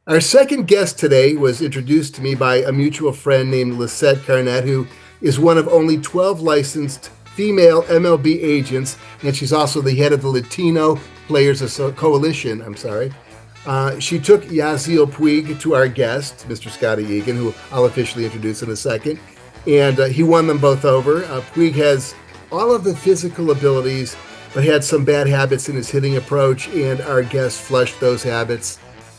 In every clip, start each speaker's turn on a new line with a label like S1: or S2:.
S1: Our second guest today was introduced to me by a mutual friend named Lisette Carnett, who is one of only 12 licensed female MLB agents, and she's also the head of the Latino Players Coalition. She took Yasiel Puig to our guest, Mr. Scotty Egan, who I'll officially introduce in a second, and he won them both over. Puig has all of the physical abilities, but had some bad habits in his hitting approach, and our guest flushed those habits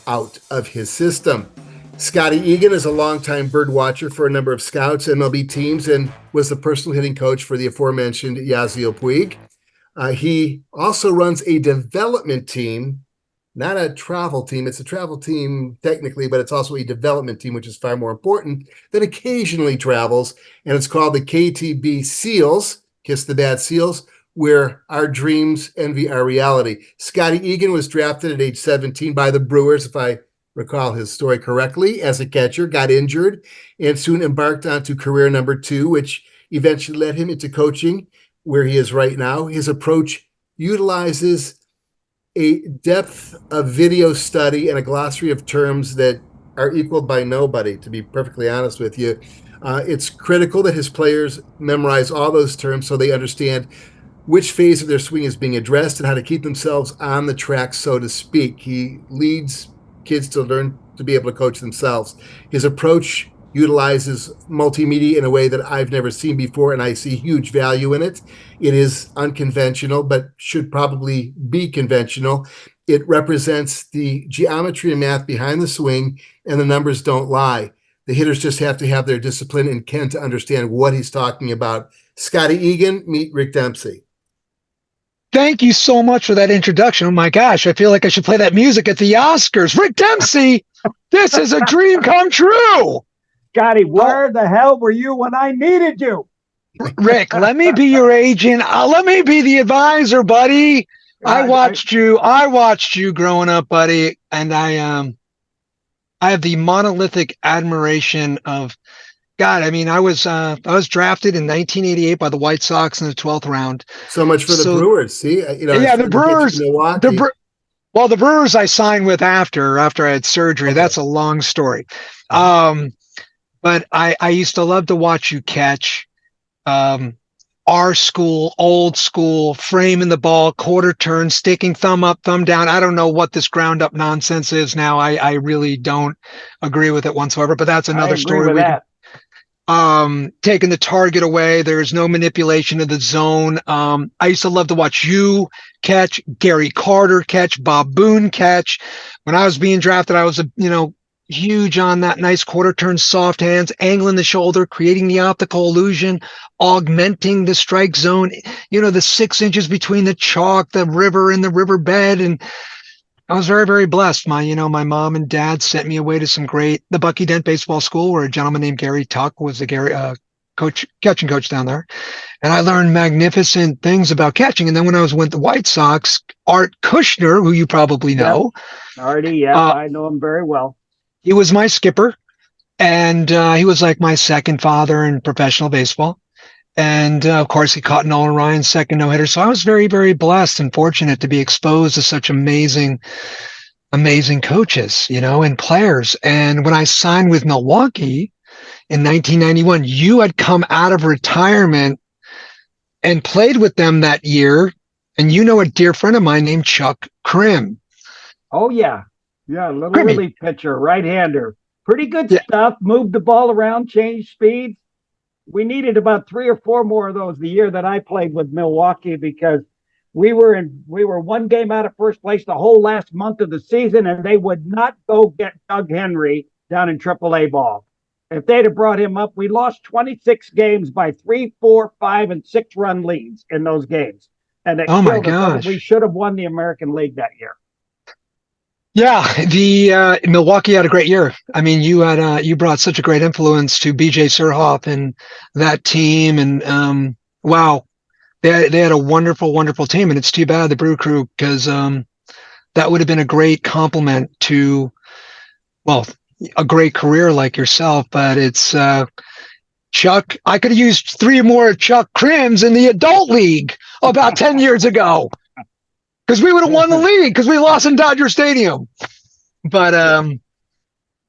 S1: out of his system. Scotty Egan is a longtime bird watcher for a number of scouts, MLB teams, and was the personal hitting coach for the aforementioned Yasiel Puig. He also runs a development team, not a travel team. It's a travel team technically, but it's also a development team, which is far more important, that occasionally travels, and it's called the KTB Seals, Kiss the Bad Seals, where our dreams envy our reality. Scotty Egan was drafted at age 17 by the Brewers, if I recall his story correctly, as a catcher, got injured, and soon embarked onto career number 2, which eventually led him into coaching, where he is right now. His approach utilizes a depth of video study and a glossary of terms that are equaled by nobody, to be perfectly honest with you. It's critical that his players memorize all those terms so they understand which phase of their swing is being addressed and how to keep themselves on the track, so to speak. He leads kids to learn to be able to coach themselves. His approach utilizes multimedia in a way that I've never seen before, and I see huge value in it. It is unconventional, but should probably be conventional. It represents the geometry and math behind the swing, and the numbers don't lie. The hitters just have to have their discipline and can to understand what he's talking about. Scotty Egan, meet Rick Dempsey.
S2: Thank you so much for that introduction. Oh my gosh, I feel like I should play that music at the Oscars. Rick Dempsey, this is a dream come true.
S3: Scotty, where the hell were you when I needed you?
S2: Rick, let me be your agent. Let me be the advisor, buddy. I watched you growing up, buddy, and I have the monolithic admiration of God. I mean, I was drafted in 1988 by the White Sox in the 12th round.
S1: So much for the Brewers. See,
S2: the Brewers. The Brewers I signed with after I had surgery. Okay. That's a long story. But I used to love to watch you catch. Our school, old school, framing the ball, quarter turn, sticking thumb up, thumb down. I don't know what this ground up nonsense is now. I really don't agree with it whatsoever. But that's another story. Taking the target away. There's no manipulation of the zone. I used to love to watch you catch, Gary Carter catch, Bob Boone catch. When I was being drafted, I was, huge on that nice quarter turn, soft hands, angling the shoulder, creating the optical illusion, augmenting the strike zone, the 6 inches between the chalk, the river and the riverbed. And I was very, very blessed. My mom and dad sent me away to the Bucky Dent Baseball School, where a gentleman named Gary Tuck was the catching coach down there. And I learned magnificent things about catching. And then when I was with the White Sox, Art Kushner, who you probably know.
S3: Yep. Artie, I know him very well.
S2: He was my skipper, and he was like my second father in professional baseball. And of course, he caught Nolan Ryan's second no-hitter. So I was very, very blessed and fortunate to be exposed to such amazing coaches, and players. And when I signed with Milwaukee in 1991, you had come out of retirement and played with them that year. And a dear friend of mine named Chuck Krim.
S3: Oh, yeah. Yeah, little relief pitcher, right-hander. Pretty good stuff. Moved the ball around, changed speeds. We needed about 3 or 4 more of those the year that I played with Milwaukee, because we were 1 game out of first place the whole last month of the season, and they would not go get Doug Henry down in AAA ball. If they'd have brought him up, we lost 26 games by 3, 4, 5, and 6 run leads in those games. And
S2: my gosh,
S3: we should have won the American League that year.
S2: Yeah, the Milwaukee had a great year. I mean, you brought such a great influence to BJ Surhoff and that team, and wow, they had a wonderful, wonderful team. And it's too bad the Brew Crew, because that would have been a great complement to, a great career like yourself. But it's Chuck. I could have used 3 more Chuck Krims in the adult league about 10 years ago. Because we would have won the league, because we lost in Dodger Stadium. But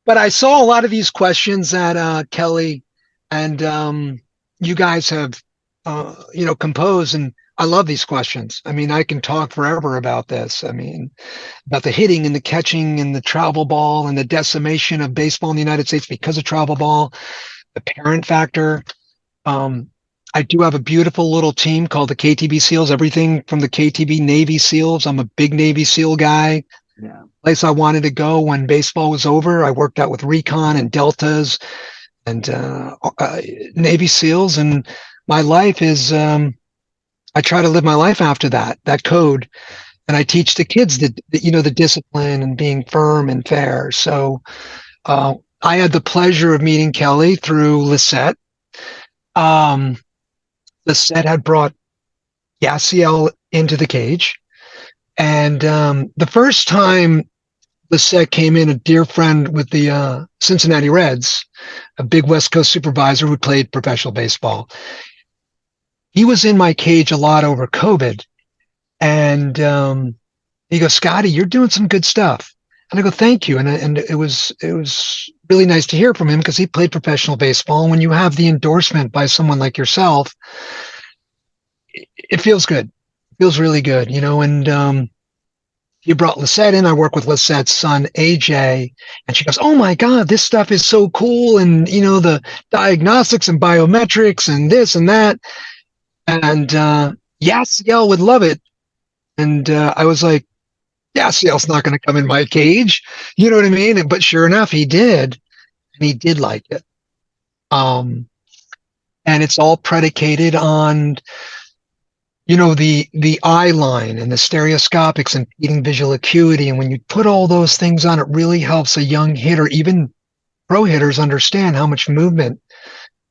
S2: But I saw a lot of these questions that Kelly and you guys have, composed, and I love these questions. I mean, I can talk forever about this. I mean, about the hitting and the catching and the travel ball and the decimation of baseball in the United States because of travel ball, the parent factor. I do have a beautiful little team called the KTB SEALs, everything from the KTB Navy SEALs. I'm a big Navy SEAL guy.
S3: Yeah.
S2: Place I wanted to go when baseball was over. I worked out with recon and deltas and Navy SEALs. And my life is, I try to live my life after that code. And I teach the kids the discipline and being firm and fair. So I had the pleasure of meeting Kelly through Lisette. Lisette had brought Yasiel into the cage. And the first time Lisette came in, a dear friend with the Cincinnati Reds, a big West Coast supervisor who played professional baseball. He was in my cage a lot over COVID. And he goes, Scotty, you're doing some good stuff. And I go, thank you. And it was really nice to hear from him because he played professional baseball. And when you have the endorsement by someone like yourself, it feels good. It feels really good, and he brought Lisette in. I work with Lisette's son, AJ, and she goes, oh my God, this stuff is so cool. And, the diagnostics and biometrics and this and that. And Yasiel would love it. And I was like, Yasiel's not going to come in my cage. You know what I mean? But sure enough, he did. And he did like it. And it's all predicated on, the eye line and the stereoscopics and impeding visual acuity. And when you put all those things on, it really helps a young hitter, even pro hitters, understand how much movement,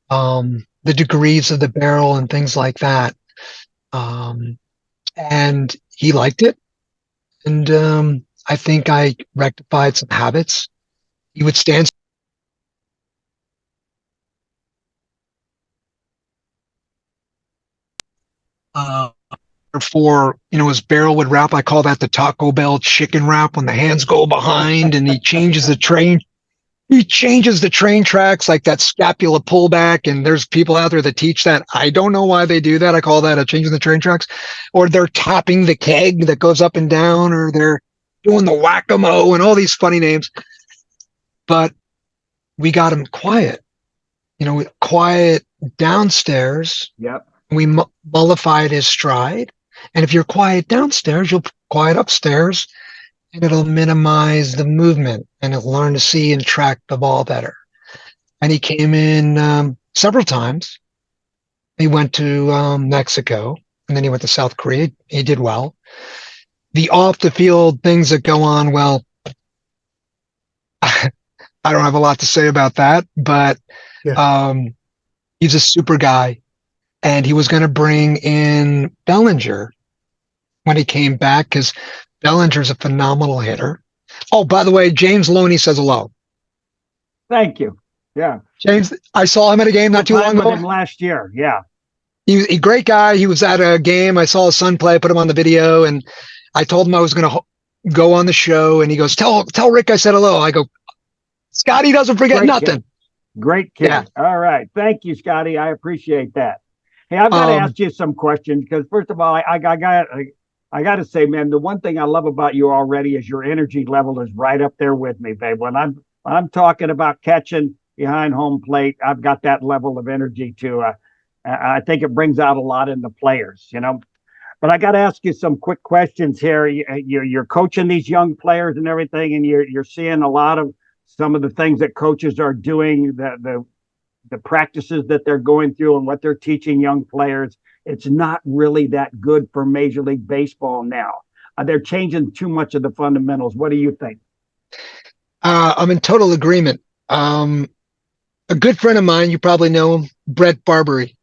S2: the degrees of the barrel and things like that. And he liked it. And I think I rectified some habits. He would stand for, his barrel would wrap. I call that the Taco Bell chicken wrap, when the hands go behind and he changes the train. He changes the train tracks, like that scapula pullback. And there's people out there that teach that. I don't know why they do that. I call that a changing the train tracks. Or they're topping the keg that goes up and down, or they're doing the whack-a-mo and all these funny names. But we got him quiet, quiet downstairs.
S3: Yep.
S2: We mollified his stride. And if you're quiet downstairs, you'll quiet upstairs, and it'll minimize the movement, and he'll learn to see and track the ball better. And he came in several times. He went to Mexico, and then he went to South Korea. He did well. The off the field things that go on, well, I don't have a lot to say about that, but he's a super guy. And he was going to bring in Bellinger when he came back, because Bellinger's a phenomenal hitter. Oh, by the way, James Loney says hello.
S3: Thank you. Yeah.
S2: James, I saw him at a game not too long ago.
S3: Last year. Yeah.
S2: He's a great guy. He was at a game. I saw his son play, put him on the video, and I told him I was going to go on the show. And he goes, tell Rick I said hello. I go, Scotty doesn't forget nothing.
S3: Great kid. Yeah. All right. Thank you, Scotty. I appreciate that. Hey, I've got to ask you some questions, because first of all, I got to say, man, the one thing I love about you already is your energy level is right up there with me, babe. When I'm talking about catching behind home plate, I've got that level of energy too. I think it brings out a lot in the players, But I got to ask you some quick questions here. You're coaching these young players and everything, and you're seeing a lot of some of the things that coaches are doing, the practices that they're going through and what they're teaching young players. It's not really that good for Major League Baseball now. They're changing too much of the fundamentals. What do you think?
S2: I'm in total agreement. A good friend of mine, you probably know him, Brett Barbary.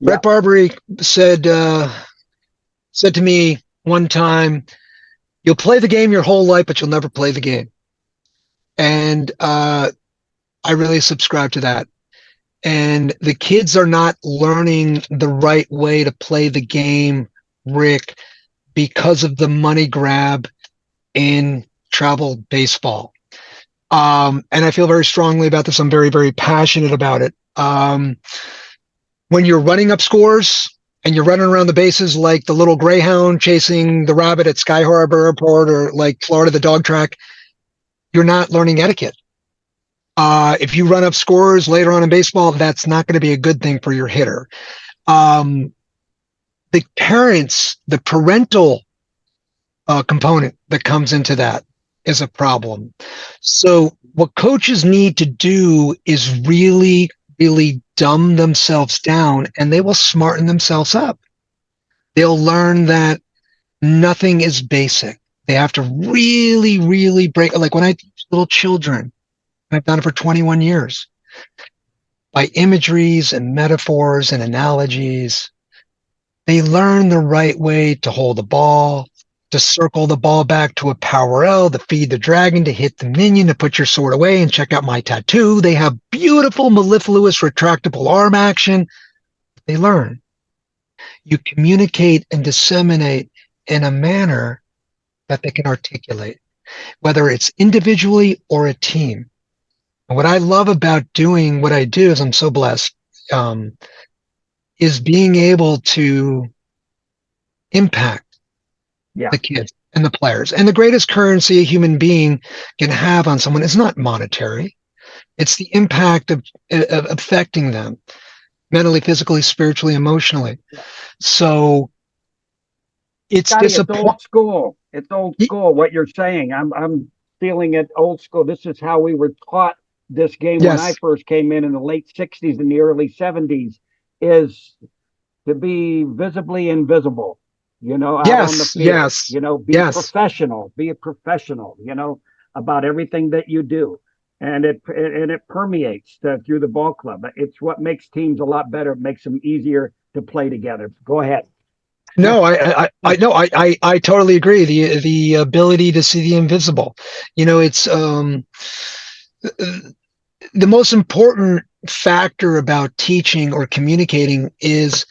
S2: Yeah. Brett Barbary said to me one time, you'll play the game your whole life, but you'll never play the game. And I really subscribe to that. And the kids are not learning the right way to play the game, Rick, because of the money grab in travel baseball. And I feel very strongly about this. I'm very, very passionate about it. When you're running up scores and you're running around the bases like the little greyhound chasing the rabbit at Sky Harbor Airport or like Florida, the dog track, you're not learning etiquette. If you run up scores later on in baseball, that's not going to be a good thing for your hitter. The parents, the parental component that comes into that is a problem. So what coaches need to do is really, really dumb themselves down, and they will smarten themselves up. They'll learn that nothing is basic. They have to really, really break. Like when I teach little children, I've done it for 21 years, by imageries and metaphors and analogies, they learn the right way to hold the ball, to circle the ball back to a power L, to feed the dragon, to hit the minion, to put your sword away and check out my tattoo. They have beautiful mellifluous retractable arm action. They learn. You communicate and disseminate in a manner that they can articulate, whether it's individually or a team. And what I love about doing what I do is I'm so blessed, is being able to impact the kids and the players. And the greatest currency a human being can have on someone is not monetary. It's the impact of affecting them mentally, physically, spiritually, emotionally. So it's disappointing.
S3: It's old school. It's old school. What you're saying, I'm feeling it old school. This is how we were taught this game when I first came in the late 60s and the early 70s, is to be visibly invisible. Out on the field, be professional, be a professional, about everything that you do. And it permeates through the ball club. It's what makes teams a lot better. It makes them easier to play together. Go ahead.
S2: No, I totally agree. The ability to see the invisible, it's, the most important factor about teaching or communicating is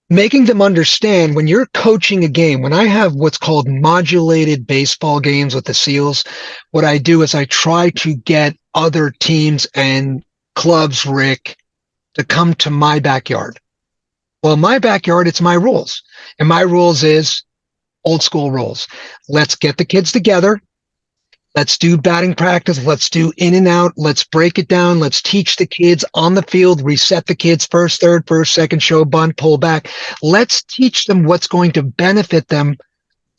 S2: making them understand when you're coaching a game. When I have what's called modulated baseball games with the SEALs, what I do is I try to get other teams and clubs, Rick, to come to my backyard. Well, my backyard, it's my rules. And my rules is old school rules. Let's get the kids together. Let's do batting practice. Let's do in and out. Let's break it down. Let's teach the kids on the field, reset the kids first, third, first, second, show, bunt, pull back. Let's teach them what's going to benefit them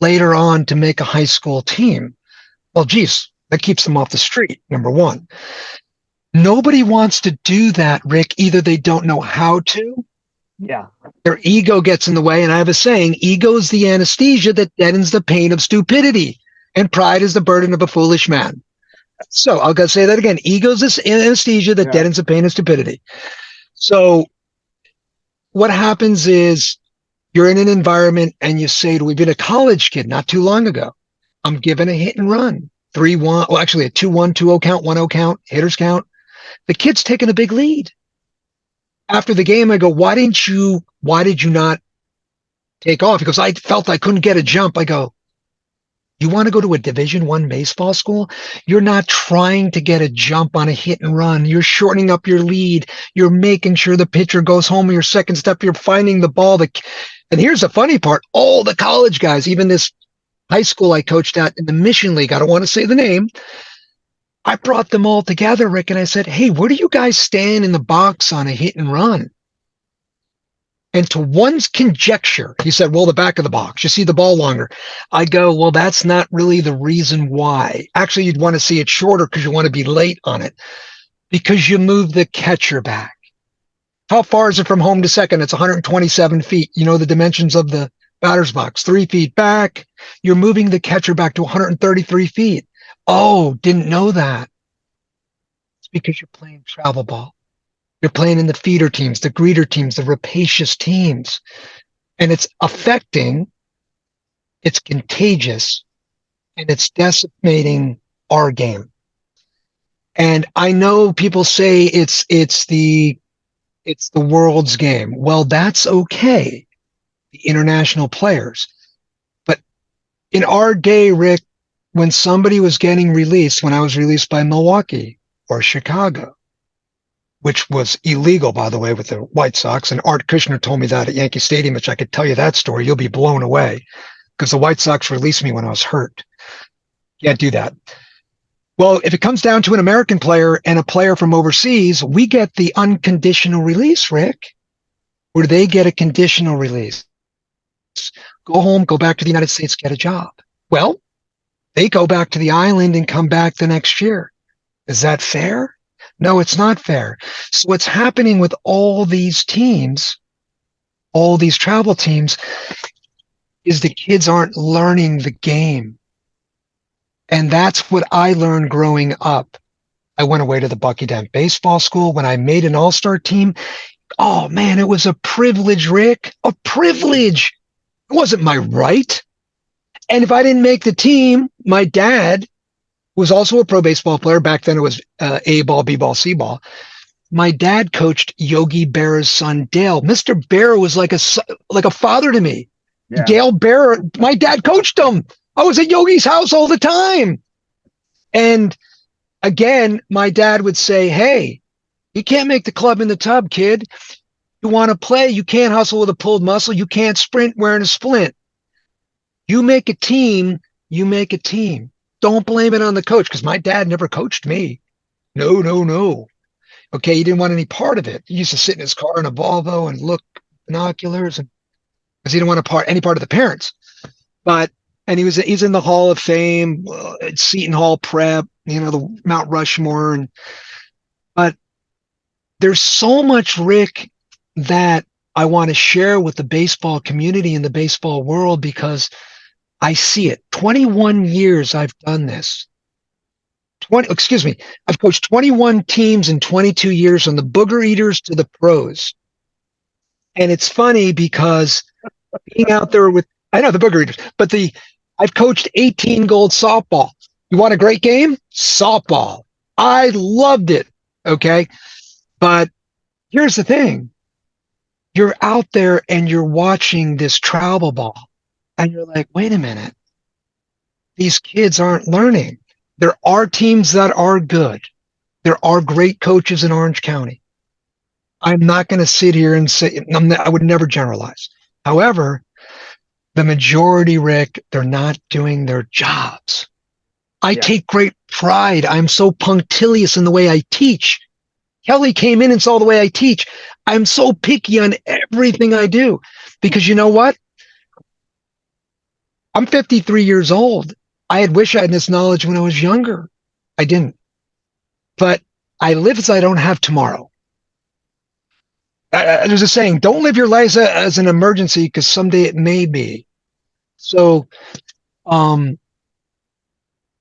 S2: later on to make a high school team. Well, geez, that keeps them off the street, number one. Nobody wants to do that, Rick. Either they don't know how to.
S3: Yeah.
S2: Their ego gets in the way. And I have a saying, ego is the anesthesia that deadens the pain of stupidity, and pride is the burden of a foolish man. So I'll go say that again. Ego is this anesthesia that deadens the pain of stupidity. So what happens is you're in an environment and you say, we've been a college kid not too long ago. I'm given a hit and run. 3-1, well, actually a 2-1, 2-0 count, 1-0 count, hitters count. The kid's taking a big lead. After the game, I go, why did you not take off? Because I felt I couldn't get a jump. I go, you want to go to a Division I baseball school? You're not trying to get a jump on a hit and run. You're shortening up your lead. You're making sure the pitcher goes home. Your second step, you're finding the ball. And here's the funny part. All the college guys, even this high school I coached at in the Mission League, I don't want to say the name, I brought them all together, Rick, and I said, hey, where do you guys stand in the box on a hit and run? And to one's conjecture, he said, well, the back of the box, you see the ball longer. I go, well, that's not really the reason why. Actually, you'd want to see it shorter because you want to be late on it, because you move the catcher back. How far is it from home to second? It's 127 feet. You know the dimensions of the batter's box, 3 feet back. You're moving the catcher back to 133 feet. Oh, didn't know that. It's because you're playing travel ball. You're playing in the feeder teams, the greeter teams, the rapacious teams. And it's affecting, it's contagious, and it's decimating our game. And I know people say it's the world's game. Well, that's okay, the international players. But in our day, Rick, when somebody was getting released, when I was released by Milwaukee or Chicago, which was illegal, by the way, with the White Sox. And Art Kushner told me that at Yankee Stadium, which I could tell you that story. You'll be blown away because the White Sox released me when I was hurt. Can't do that. Well, if it comes down to an American player and a player from overseas, we get the unconditional release, Rick, or they get a conditional release. Go home, go back to the United States, get a job. Well, they go back to the island and come back the next year. Is that fair? No, it's not fair. So what's happening with all these teams, all these travel teams, is the kids aren't learning the game. And that's what I learned growing up. I went away to the Bucky Dent Baseball School. When I made an all-star team, oh man, it was a privilege, Rick, a privilege. It wasn't my right. And if I didn't make the team, my dad was also a pro baseball player. Back then it was A ball, B ball, C ball. My dad coached Yogi Berra's son, Dale. Mr. Berra was like a father to me. Yeah. Dale Berra, my dad coached him. I was at Yogi's house all the time. And again, my dad would say, hey, you can't make the club in the tub, kid. You want to play, you can't hustle with a pulled muscle. You can't sprint wearing a splint. You make a team, you make a team. Don't blame it on the coach, because my dad never coached me. No. Okay, he didn't want any part of it. He used to sit in his car in a Volvo and look binoculars, and because he didn't want any part of the parents. And he's in the Hall of Fame, at Seton Hall Prep, the Mount Rushmore, but there's so much, Rick, that I want to share with the baseball community and the baseball world, because I see it. 21 years I've done this. I've coached 21 teams in 22 years, from the booger eaters to the pros. And it's funny because being out there I know the booger eaters, but I've coached 18 gold softball. You want a great game? Softball. I loved it. Okay. But here's the thing. You're out there and you're watching this travel ball, and you're like, wait a minute. These kids aren't learning. There are teams that are good. There are great coaches in Orange County. I'm not going to sit here and say, I would never generalize. However, the majority, Rick, they're not doing their jobs. I take great pride. I'm so punctilious in the way I teach. Kelly came in and saw the way I teach. I'm so picky on everything I do, because you know what? I'm 53 years old. I had wished I had this knowledge when I was younger. I didn't. But I live as I don't have tomorrow. There's a saying, don't live your life as an emergency, because someday it may be. So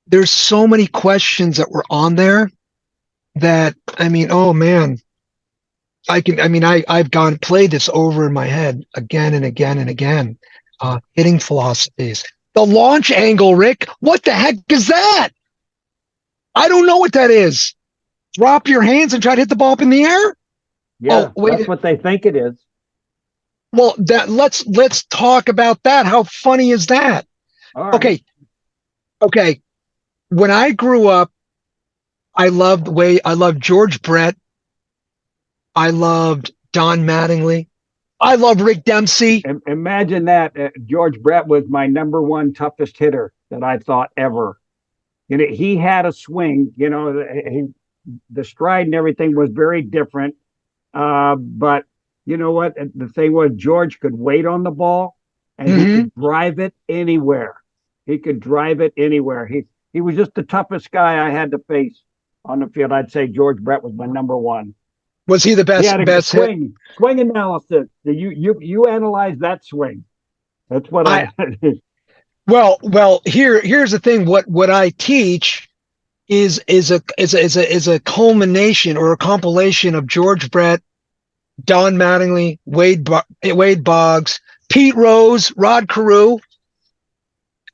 S2: there's so many questions that were on there that, oh man, I've played this over in my head again and again and again. Hitting philosophies. The launch angle, Rick, what the heck is that? I don't know what that is. Drop your hands and try to hit the ball up in the air?
S3: Yeah, that's what they think it is.
S2: Well, let's talk about that. How funny is that?
S3: All right.
S2: Okay. When I grew up, I loved George Brett. I loved Don Mattingly. I love Rick Dempsey.
S3: Imagine that. George Brett was my number one toughest hitter that I thought ever. He had a swing. The stride and everything was very different. But you know what? The thing was, George could wait on the ball, and he could drive it anywhere. He was just the toughest guy I had to face on the field. I'd say George Brett was my number one.
S2: Was he the best?
S3: He had a swing analysis. You analyze that swing. That's what I.
S2: Well. Here's the thing. What I teach is a culmination or a compilation of George Brett, Don Mattingly, Wade Boggs, Pete Rose, Rod Carew,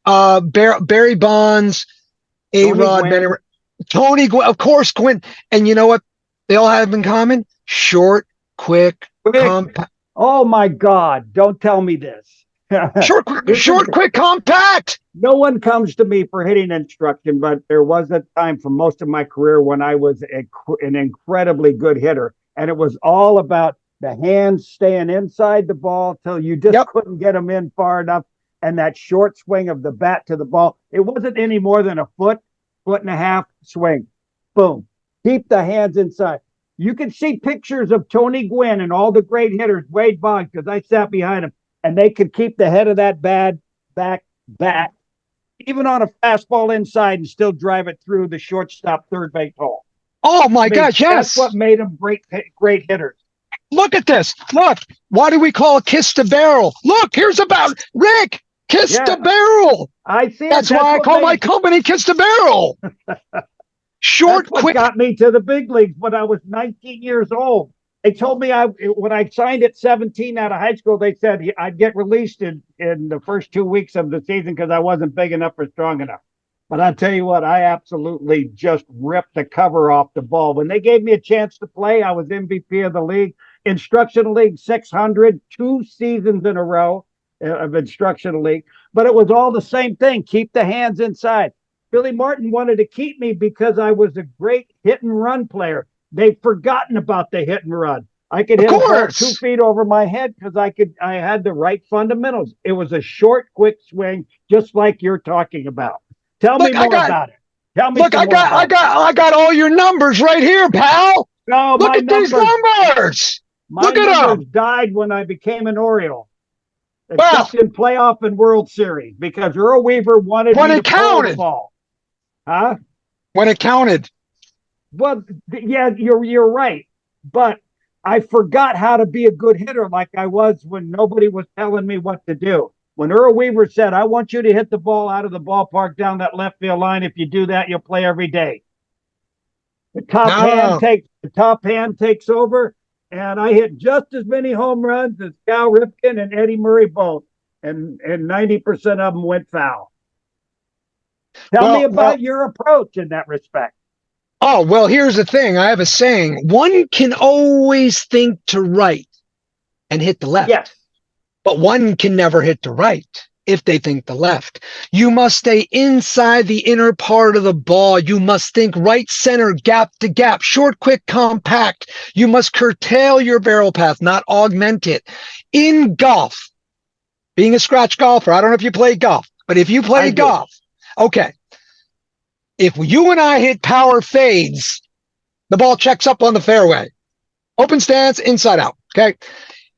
S2: Barry Bonds, A-Rod, Tony Gwynn, of course, Gwynn. And you know what they all have in common? Short, quick, compact.
S3: Oh my God, don't tell me this.
S2: Short, quick, compact.
S3: No one comes to me for hitting instruction, but there was a time for most of my career when I was an incredibly good hitter, and it was all about the hands staying inside the ball till you just couldn't get them in far enough, and that short swing of the bat to the ball. It wasn't any more than a foot and a half swing. Boom. Keep the hands inside. You can see pictures of Tony Gwynn and all the great hitters, Wade Boggs, because I sat behind him, and they could keep the head of that bad back, even on a fastball inside, and still drive it through the shortstop third base hole.
S2: Oh my gosh, yes.
S3: That's what made them great hitters.
S2: Look at this. Look, why do we call kiss the barrel? Look, here's about Rick. Kiss the barrel.
S3: I see.
S2: That's why I call my company Kiss the Barrel. Short, quick.
S3: Got me to the big leagues when I was 19 years old. They told me when I signed at 17 out of high school, they said I'd get released in the first 2 weeks of the season because I wasn't big enough or strong enough. But I'll tell you what, I absolutely just ripped the cover off the ball. When they gave me a chance to play, I was MVP of the league. Instructional League 600, 2 seasons in a row of Instructional League. But it was all the same thing. Keep the hands inside. Billy Martin wanted to keep me because I was a great hit and run player. They've forgotten about the hit and run. I could hit about 2 feet over my head because I had the right fundamentals. It was a short, quick swing, just like you're talking about. Tell me more about it. Tell me. Look,
S2: I got all your numbers right here, pal.
S3: No,
S2: look at these numbers.
S3: Look at them. Died when I became an Oriole. Except in playoff and World Series because Earl Weaver wanted me to pull the ball. Huh?
S2: When it counted.
S3: Well, yeah, you're right. But I forgot how to be a good hitter like I was when nobody was telling me what to do. When Earl Weaver said, I want you to hit the ball out of the ballpark down that left field line. If you do that, you'll play every day. The top hand takes over, and I hit just as many home runs as Cal Ripken and Eddie Murray both, and 90% of them went foul. Tell me about your approach in that respect.
S2: Oh, well, here's the thing. I have a saying. One can always think to right and hit the left.
S3: Yes.
S2: But one can never hit the right if they think the left. You must stay inside the inner part of the ball. You must think right center, gap to gap, short, quick, compact. You must curtail your barrel path, not augment it. In golf, being a scratch golfer, I don't know if you play golf, but if you play golf, okay. If you and I hit power fades, the ball checks up on the fairway. Open stance, inside out, okay?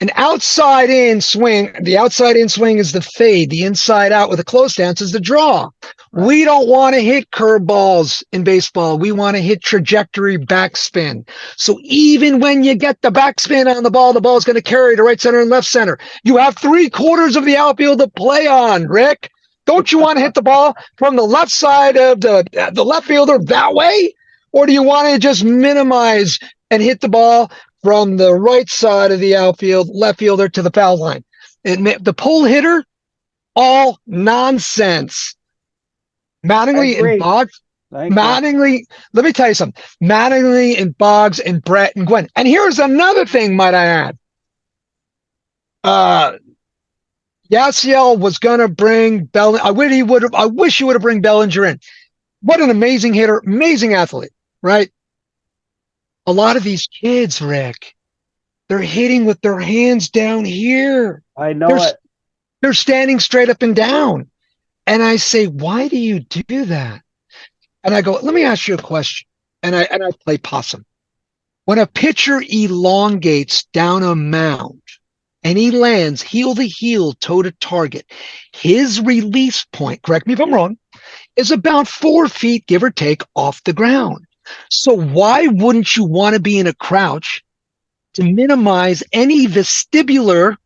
S2: An outside in swing, the outside in swing is the fade. The inside out with a close stance is the draw. Right. We don't want to hit curveballs in baseball. We want to hit trajectory backspin. So even when you get the backspin on the ball is going to carry to right center and left center. You have 3/4 of the outfield to play on, Rick. Don't you want to hit the ball from the left side of the left fielder that way? Or do you want to just minimize and hit the ball from the right side of the outfield, left fielder to the foul line? The pull hitter, all nonsense. Mattingly and Boggs. Mattingly, let me tell you something. Mattingly and Boggs and Brett and Gwen. And here's another thing, might I add. Yasiel was going to bring Bellinger. I wish he would have bring Bellinger in. What an amazing hitter, amazing athlete, right? A lot of these kids, Rick, they're hitting with their hands down here.
S3: I know it.
S2: They're standing straight up and down. And I say, why do you do that? And I go, let me ask you a question. And I play possum. When a pitcher elongates down a mound, and he lands heel to heel, toe to target, his release point, correct me if I'm wrong, is about 4 feet, give or take, off the ground. So why wouldn't you want to be in a crouch to minimize any vestibular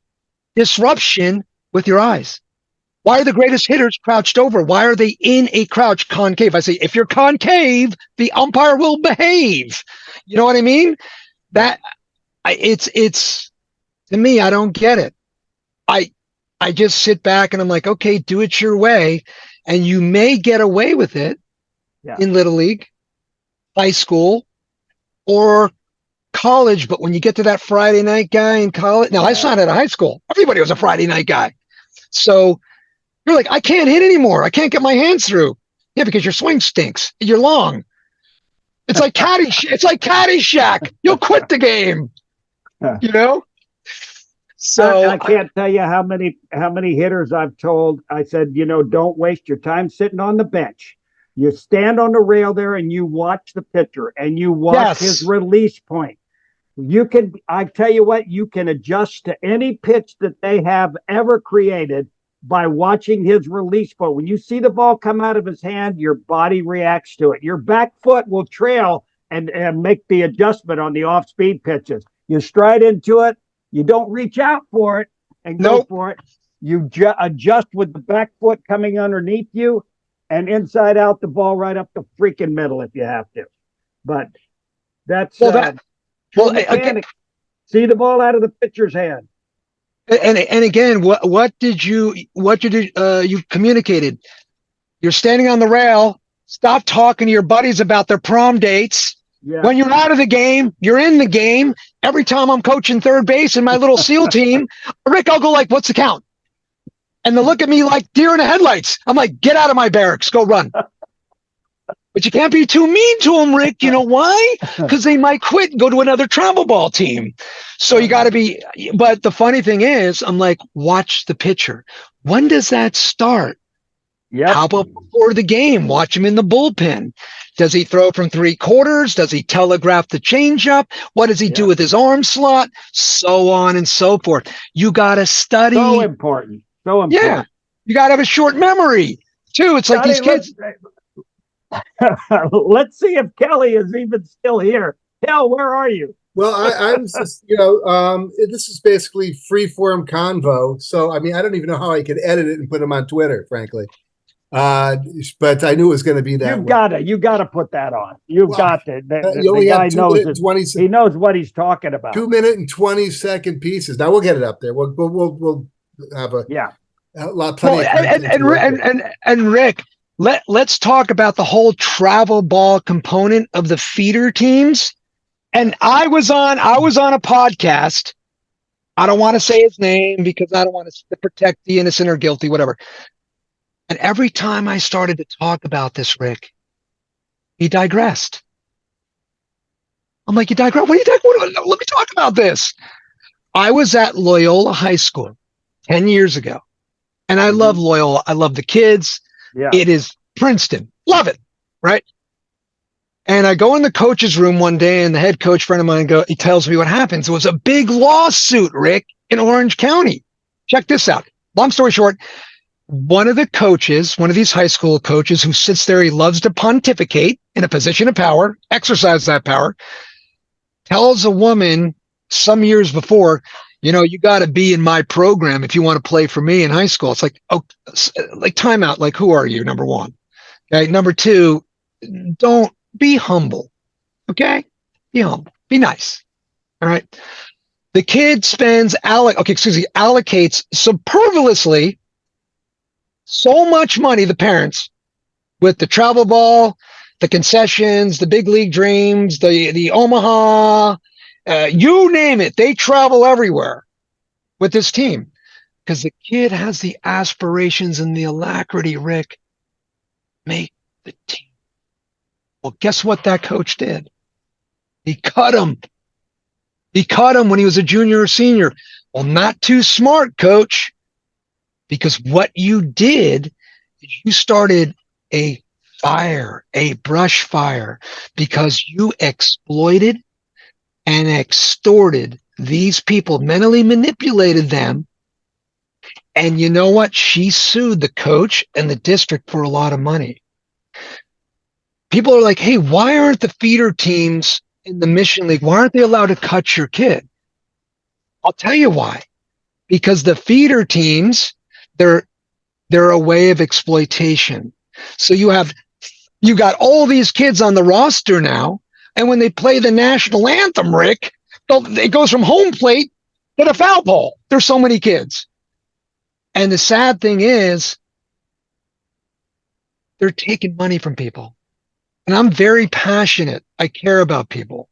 S2: disruption with your eyes? Why are the greatest hitters crouched over? Why are they in a crouch concave? I say, if you're concave, the umpire will behave. You know what I mean? It's to me, I don't get it. I just sit back and I'm like, okay, do it your way. And you may get away with it in Little League, high school, or college. But when you get to that Friday night guy in college, now I signed out of high school. Everybody was a Friday night guy. So you're like, I can't hit anymore. I can't get my hands through. Yeah, because your swing stinks. You're long. It's like It's like Caddyshack. You'll quit the game. You know. So
S3: I can't tell you how many hitters I've told. I said, don't waste your time sitting on the bench. You stand on the rail there and you watch the pitcher and you watch his release point. I tell you what, you can adjust to any pitch that they have ever created by watching his release point. When you see the ball come out of his hand, your body reacts to it. Your back foot will trail and make the adjustment on the off-speed pitches. You stride into it. You don't reach out for it and go for it. You adjust with the back foot coming underneath you and inside out the ball right up the freaking middle if you have to. But that's mechanic. See the ball out of the pitcher's hand.
S2: And again, what did you communicated? You're standing on the rail. Stop talking to your buddies about their prom dates. Yeah. When you're out of the game, you're in the game. Every time I'm coaching third base in my little SEAL team, Rick, I'll go like, what's the count? And they'll look at me like deer in the headlights. I'm like, get out of my barracks, go run. But you can't be too mean to them, Rick. You know why? Because they might quit and go to another travel ball team. So you got to be. But the funny thing is, I'm like, watch the pitcher. When does that start? Yeah. How about before the game? Watch him in the bullpen. Does he throw from 3/4? Does he telegraph the changeup? What does he do with his arm slot? So on and so forth. You got to study.
S3: So important. So important.
S2: Yeah. You got to have a short memory too. It's like these kids.
S3: Let's see if Kelly is even still here. Kel, where are you?
S1: Well, I'm just, this is basically free-form convo. So, I mean, I don't even know how I could edit it and put them on Twitter, frankly. But I knew it was going to be that.
S3: You gotta put that on. Got to. The guy knows he knows what he's talking about.
S1: 2-minute and 20-second pieces. Now we'll get it up there. We'll have a lot.
S2: And Rick, let's talk about the whole travel ball component of the feeder teams. And I was on a podcast. I don't want to say his name because I don't want to protect the innocent or guilty, whatever. And every time I started to talk about this, Rick, he digressed. I'm like, you digress? What are you talking about? Let me talk about this. I was at Loyola High School 10 years ago. And I love Loyola. I love the kids. Yeah. It is Princeton. Love it. Right. And I go in the coach's room one day and the head coach friend of mine he tells me what happens. It was a big lawsuit, Rick, in Orange County. Check this out. Long story short, one of these high school coaches who sits there, he loves to pontificate in a position of power, exercise that power, tells a woman some years before, you got to be in my program if you want to play for me in high school. It's like, like timeout. Like, who are you? Number one. Okay. Number two, don't be humble. Okay. Be humble. Be nice. All right. The kid allocates superfluously so much money, the parents, with the travel ball, the concessions, the big league dreams, the Omaha, you name it. They travel everywhere with this team because the kid has the aspirations and the alacrity, Rick, make the team. Well, guess what that coach did? He cut him. He cut him when he was a junior or senior. Well, not too smart, coach, because what you did is you started a brush fire, because you exploited and extorted these people, mentally manipulated them. And you know what? She sued the coach and the district for a lot of money. People are like, hey, why aren't the feeder teams in the Mission League, why aren't they allowed to cut your kid? I'll tell you why. Because the feeder teams, they're a way of exploitation. So you got all these kids on the roster now, and when they play the national anthem, Rick, it goes from home plate to the foul pole. There's so many kids. And the sad thing is, they're taking money from people. And I'm very passionate. I care about people.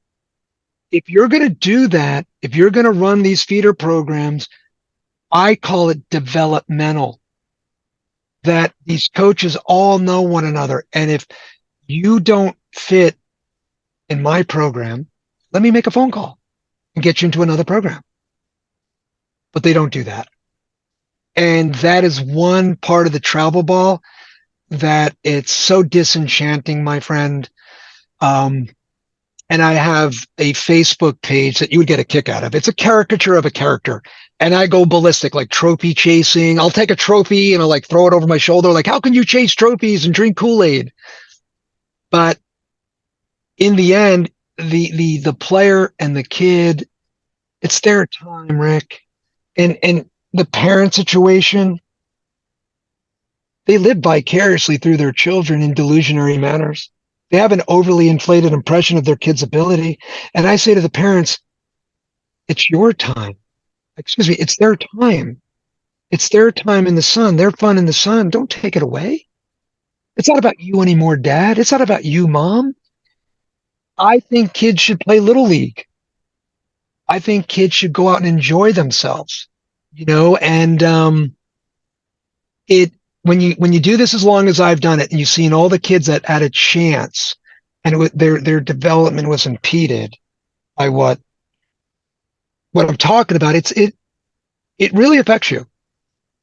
S2: If you're going to do that, if you're going to run these feeder programs, I call it developmental, that these coaches all know one another. And if you don't fit in my program, let me make a phone call and get you into another program. But they don't do that. And that is one part of the travel ball that it's so disenchanting, my friend. Um, and I have a Facebook page that you would get a kick out of. It's a caricature of a character. And I go ballistic, like trophy chasing. I'll take a trophy and I'll like throw it over my shoulder. Like, how can you chase trophies and drink Kool-Aid? But in the end, the player and the kid, it's their time, Rick. And the parent situation, they live vicariously through their children in delusionary manners. They have an overly inflated impression of their kid's ability. And I say to the parents, it's your time. Excuse me, it's their time. It's their time in the sun, their fun in the sun. Don't take it away. It's not about you anymore, Dad. It's not about you, Mom. I think kids should play Little League. I think kids should go out and enjoy themselves, and it when you do this as long as I've done it, and you've seen all the kids that had a chance, and their development was impeded by what I'm talking about. It really affects you,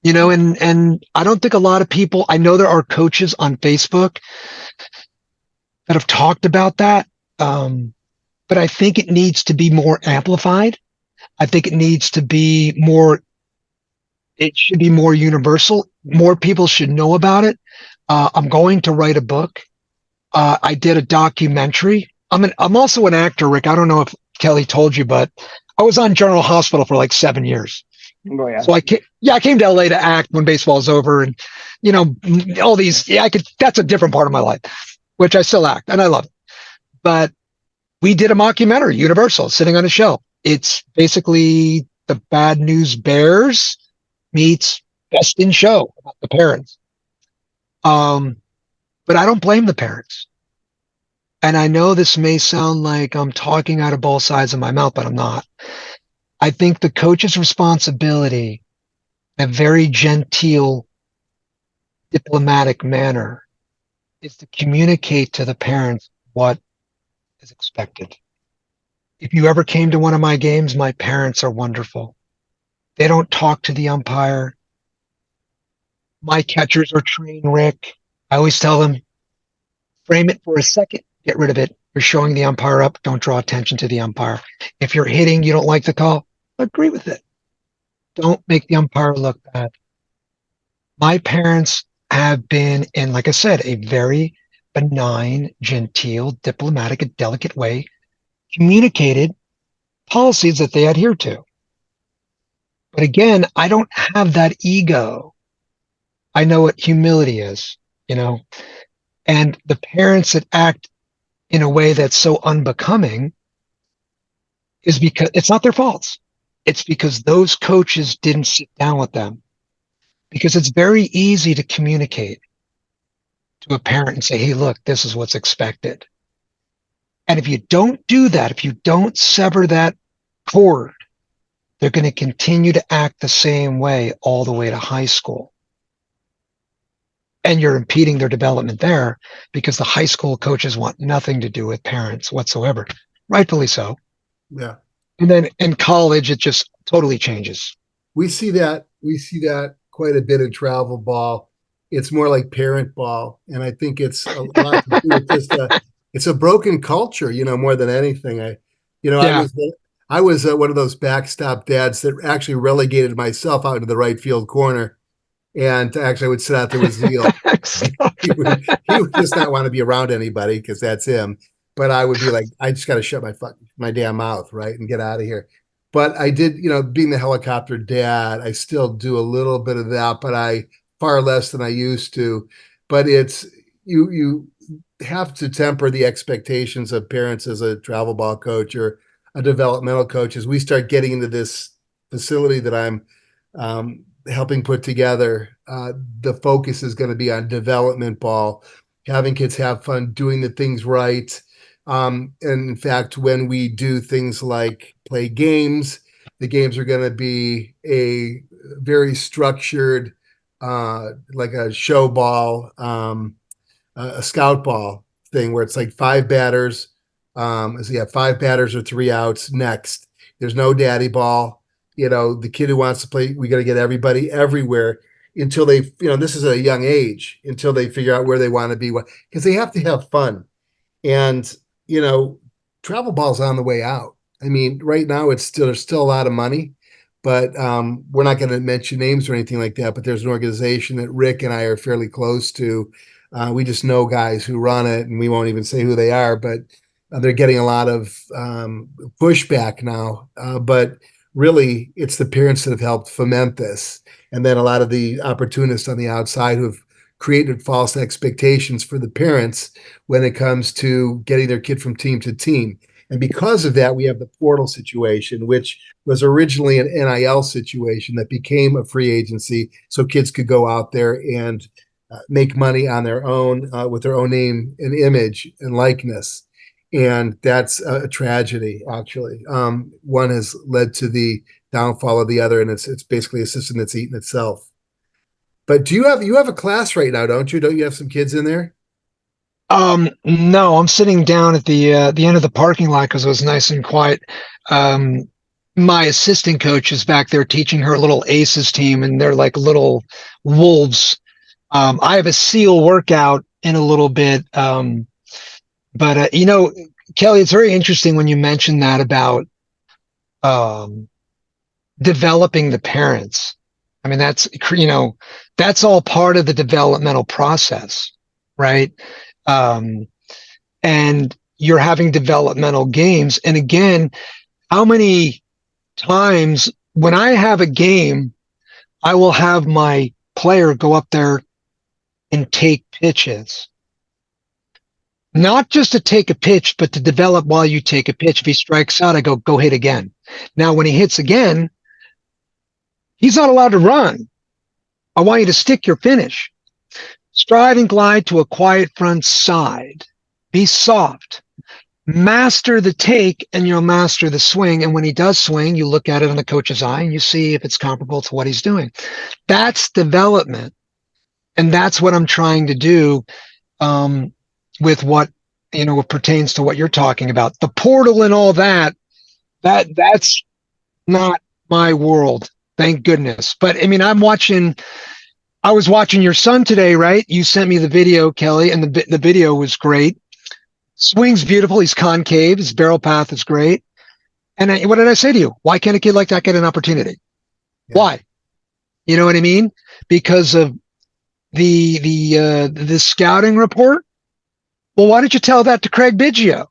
S2: and I don't think a lot of people. I know there are coaches on Facebook that have talked about that, but I think it needs to be more amplified. I think it needs to be more. It should be more universal. More people should know about it. I'm going to write a book. I did a documentary. I'm also an actor, Rick. I don't know if Kelly told you, but I was on General Hospital for like 7 years.
S3: Oh, yeah.
S2: So I came to LA to act when baseball's over, and all these. Yeah, that's a different part of my life, which I still act and I love it. But we did a mockumentary, Universal, sitting on a shelf. It's basically the Bad News Bears meets Best in Show about the parents. But I don't blame the parents. And I know this may sound like I'm talking out of both sides of my mouth, but I'm not. I think the coach's responsibility, in a very genteel, diplomatic manner, is to communicate to the parents what is expected. If you ever came to one of my games, my parents are wonderful. They don't talk to the umpire. My catchers are trained, Rick. I always tell them, frame it for a second, get rid of it. You're showing the umpire up. Don't draw attention to the umpire. If you're hitting, you don't like the call, agree with it. Don't make the umpire look bad. My parents have been, in, like I said, a very benign, genteel, diplomatic, and delicate way, communicated policies that they adhere to. But again, I don't have that ego. I know what humility is, and the parents that act in a way that's so unbecoming is because it's not their faults. It's because those coaches didn't sit down with them. Because it's very easy to communicate to a parent and say, hey, look, this is what's expected. And if you don't do that, if you don't sever that cord, they're going to continue to act the same way all the way to high school. And you're impeding their development there because the high school coaches want nothing to do with parents whatsoever. Rightfully so.
S1: Yeah.
S2: And then in college, it just totally changes.
S1: We see that quite a bit in travel ball. It's more like parent ball. And I think it's a lot to do with just it's a broken culture, more than anything. I was one of those backstop dads that actually relegated myself out into the right field corner. And actually I would sit out there with Zeal. he would just not want to be around anybody because that's him. But I would be like, I just got to shut my damn mouth, right, and get out of here. But I did, being the helicopter dad, I still do a little bit of that, but I far less than I used to. But it's you have to temper the expectations of parents as a travel ball coach or a developmental coach as we start getting into this facility that I'm helping put together. The focus is going to be on development ball, having kids have fun, doing the things right. And in fact, when we do things like play games, the games are going to be a very structured, like a show ball, a scout ball thing where it's like five batters. So you have five batters or three outs next. There's no daddy ball. The kid who wants to play, we got to get everybody everywhere until they, this is a young age, until they figure out where they want to be, because they have to have fun. And, travel ball's on the way out. I mean, right now there's still a lot of money, but we're not going to mention names or anything like that. But there's an organization that Rick and I are fairly close to. We just know guys who run it, and we won't even say who they are, but they're getting a lot of pushback now. But really, it's the parents that have helped foment this. And then a lot of the opportunists on the outside who have created false expectations for the parents when it comes to getting their kid from team to team. And because of that, we have the portal situation, which was originally an NIL situation that became a free agency so kids could go out there and make money on their own with their own name and image and likeness. And that's a tragedy, actually. One has led to the downfall of the other, and it's basically a system that's eaten itself. But you have a class right now, don't you? Don't you have some kids in there?
S2: No, I'm sitting down at the end of the parking lot because it was nice and quiet. My assistant coach is back there teaching her little aces team, and they're like little wolves. I have a SEAL workout in a little bit. But Kelly, it's very interesting when you mentioned that about developing the parents. I mean, that's all part of the developmental process, right? And you're having developmental games. And again, how many times when I have a game, I will have my player go up there and take pitches. Not just to take a pitch, but to develop while you take a pitch. If he strikes out, I go hit again. Now, when he hits again, he's not allowed to run. I want you to stick your finish. Stride and glide to a quiet front side. Be soft. Master the take and you'll master the swing. And when he does swing, you look at it in the coach's eye and you see if it's comparable to what he's doing. That's development. And that's what I'm trying to do with what pertains to what you're talking about. The portal and all that's not my world, thank goodness. But I mean, I was watching your son today, right? You sent me the video, Kelly, and the video was great. Swing's beautiful. He's concave. His barrel path is great. And what did I say to you? Why can't a kid like that get an opportunity? Yeah. Why? You know what I mean? Because of the scouting report. Well, why didn't you tell that to Craig Biggio?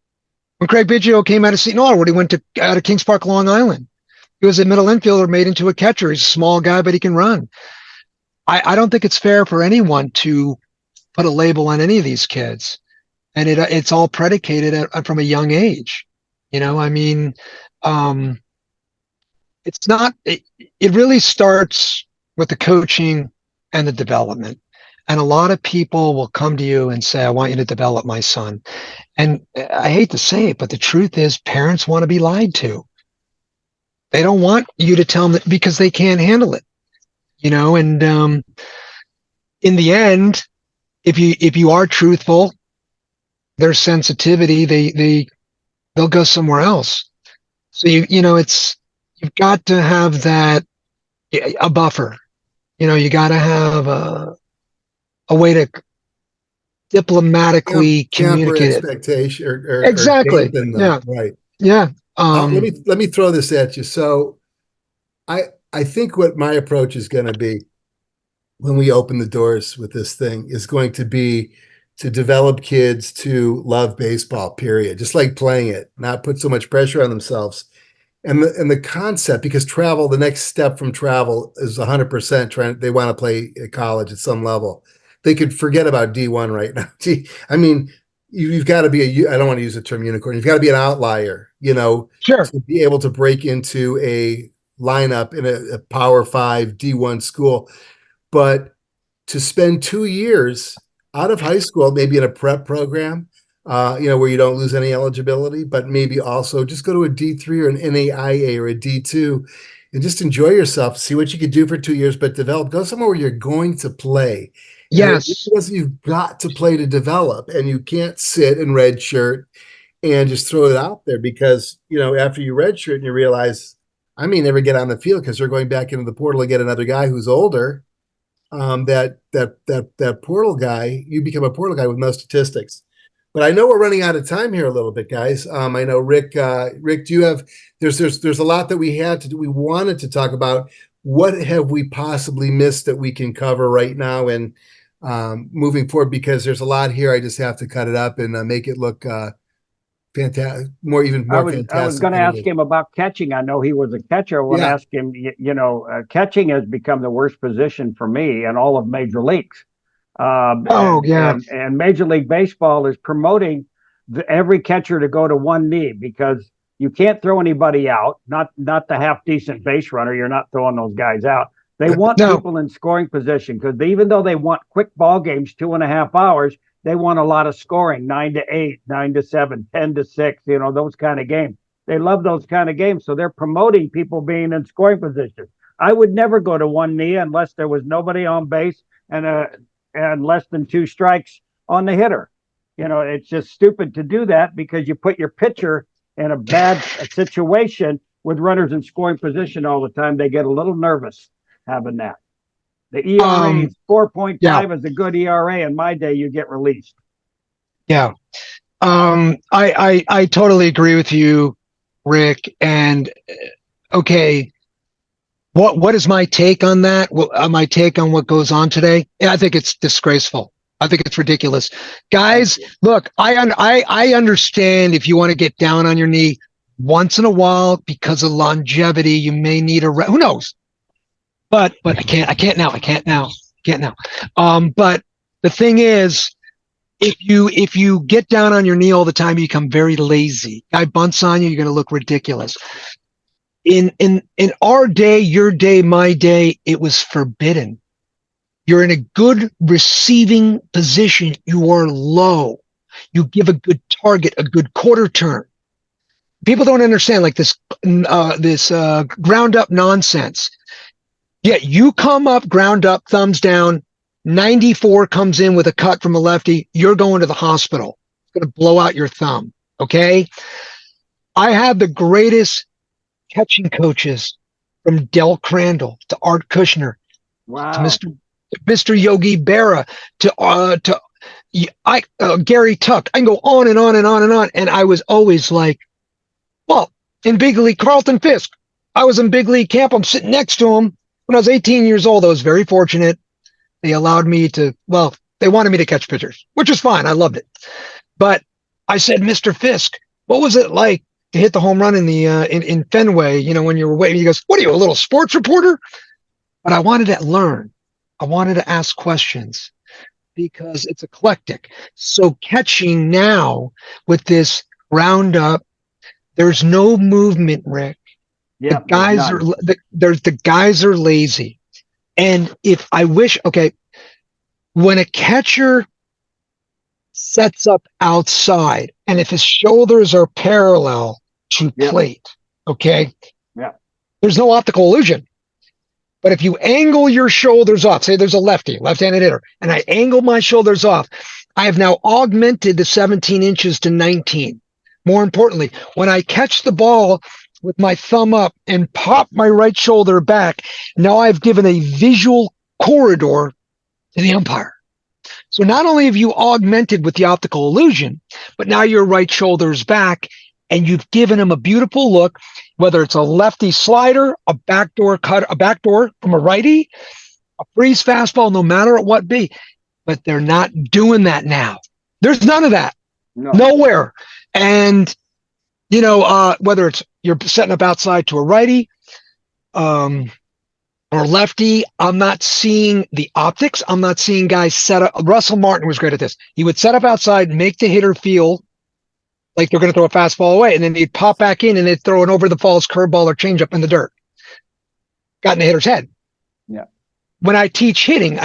S2: When Craig Biggio came out of Seton Hall, where he went out of Kings Park, Long Island, he was a middle infielder made into a catcher. He's a small guy, but he can run. I don't think it's fair for anyone to put a label on any of these kids, and it's all predicated from a young age. I mean, it's not. It really starts with the coaching and the development. And a lot of people will come to you and say, I want you to develop my son. And I hate to say it, but the truth is parents want to be lied to. They don't want you to tell them that because they can't handle it, and in the end, if you are truthful, their sensitivity, they'll go somewhere else. So you've got to have a buffer. You got to have a way to diplomatically communicate
S1: expectation or
S2: exactly. Yeah.
S1: Right.
S2: Yeah.
S1: Let me throw this at you. So I think what my approach is going to be when we open the doors with this thing is going to be to develop kids to love baseball, period. Just like playing it, not put so much pressure on themselves. And the concept, because the next step from travel is 100% they want to play at college at some level. They could forget about D1 right now. I mean, you've got to be I don't want to use the term unicorn. You've got to be an outlier,
S2: sure,
S1: to be able to break into a lineup in a Power 5 D1 school. But to spend 2 years out of high school, maybe in a prep program, where you don't lose any eligibility, but maybe also just go to a D3 or an NAIA or a D2 and just enjoy yourself, see what you could do for 2 years, but develop, go somewhere where you're going to play.
S2: Yes.
S1: Because you've got to play to develop, and you can't sit in red shirt and just throw it out there because, after you redshirt and you realize I may never get on the field because they're going back into the portal to get another guy who's older. That portal guy, you become a portal guy with no statistics. But I know we're running out of time here a little bit, guys. I know Rick, do you have, there's a lot that we had to do. We wanted to talk about. What have we possibly missed that we can cover right now and moving forward? Because there's a lot here. I just have to cut it up and make it look fantastic, more fantastic.
S3: I was going to ask him about catching. I know he was a catcher. I want to ask him, catching has become the worst position for me in all of major leagues. And Major League Baseball is promoting every catcher to go to one knee because you can't throw anybody out. Not the half decent base runner. You're not throwing those guys out. They want people in scoring position because even though they want quick ball games, 2.5 hours, they want a lot of scoring, 9-8, 9-7, 10-6, those kind of games. They love those kind of games. So they're promoting people being in scoring position. I would never go to one knee unless there was nobody on base and less than 2 strikes on the hitter. It's just stupid to do that because you put your pitcher in a bad situation with runners in scoring position all the time. They get a little nervous having that. The ERA is 4.5 is a good ERA. In my day, you get released.
S2: Yeah. I totally agree with you, Rick. And okay, what is my take on that? My take on what goes on today? Yeah, I think it's disgraceful. I think it's ridiculous. Guys, look, I understand if you want to get down on your knee once in a while because of longevity, you may need who knows? But I can't now. But the thing is, if you get down on your knee all the time, you become very lazy. Guy bunts on you, you're going to look ridiculous. In our day, your day, my day, it was forbidden. You're in a good receiving position. You are low. You give a good target, a good quarter turn. People don't understand like this ground up nonsense. Yeah, you come up, ground up, thumbs down. 94 comes in with a cut from a lefty. You're going to the hospital. It's going to blow out your thumb. Okay. I had the greatest catching coaches from Del Crandall to Art Kushner, to Mr. Yogi Berra, to Gary Tuck. I can go on and on and on and on. And I was always like, well, in big league, Carlton Fisk. I was in big league camp. I'm sitting next to him. When I was 18 years old, I was very fortunate. They allowed me to, they wanted me to catch pitchers, which was fine. I loved it. But I said, Mr. Fisk, what was it like to hit the home run in Fenway, when you were waiting? He goes, what are you, a little sports reporter? But I wanted to learn. I wanted to ask questions because it's eclectic. So catching now with this roundup, there's no movement, Rick. Yeah, the guys are lazy. And when a catcher sets up outside and if his shoulders are parallel to plate, there's no optical illusion. But if you angle your shoulders off, say there's a left-handed hitter, and I angle my shoulders off, I have now augmented the 17 inches to 19. More importantly, when I catch the ball with my thumb up and pop my right shoulder back, now I've given a visual corridor to the umpire. So not only have you augmented with the optical illusion, but now your right shoulder's back and you've given him a beautiful look, whether it's a lefty slider, a backdoor from a righty, a freeze fastball, no matter what be. But they're not doing that now. There's none of that. Nowhere. And whether it's you're setting up outside to a righty or lefty, I'm not seeing the optics. I'm not seeing guys set up. Russell Martin was great at this. He would set up outside, make the hitter feel like they're going to throw a fastball away, and then he'd pop back in and they'd throw an over the falls curveball or changeup in the dirt. Got in the hitter's head.
S3: Yeah.
S2: When I teach hitting,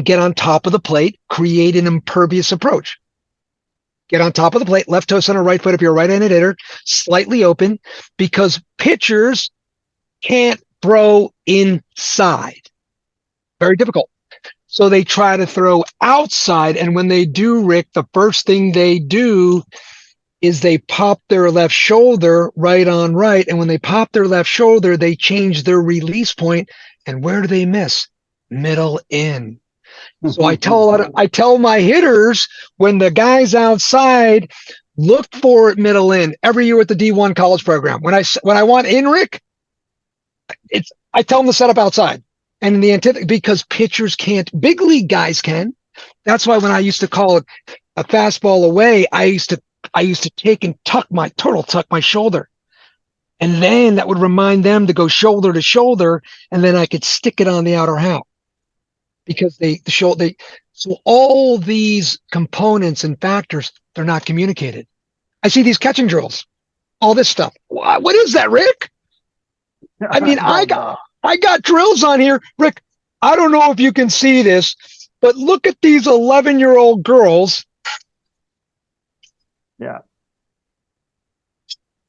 S2: get on top of the plate, create an impervious approach. Get on top of the plate, left toe center, right foot if you're a right-handed hitter, slightly open, because pitchers can't throw inside. Very difficult. So they try to throw outside. And when they do, Rick, the first thing they do is they pop their left shoulder right on right. And when they pop their left shoulder, they change their release point. And where do they miss? Middle in. So I tell my hitters, when the guy's outside, look for it middle in every year with the D1 college program. When I want in, Rick, I tell them to set up outside. And in the antithesis, because pitchers can't, big league guys can. That's why when I used to call it a fastball away, I used to take and tuck my shoulder. And then that would remind them to go shoulder to shoulder, and then I could stick it on the outer half. Because so all these components and factors, they're not communicated. I see these catching drills, all this stuff. What is that, Rick? I mean, I got drills on here, Rick. I don't know if you can see this, but look at these 11-year-old girls.
S3: Yeah.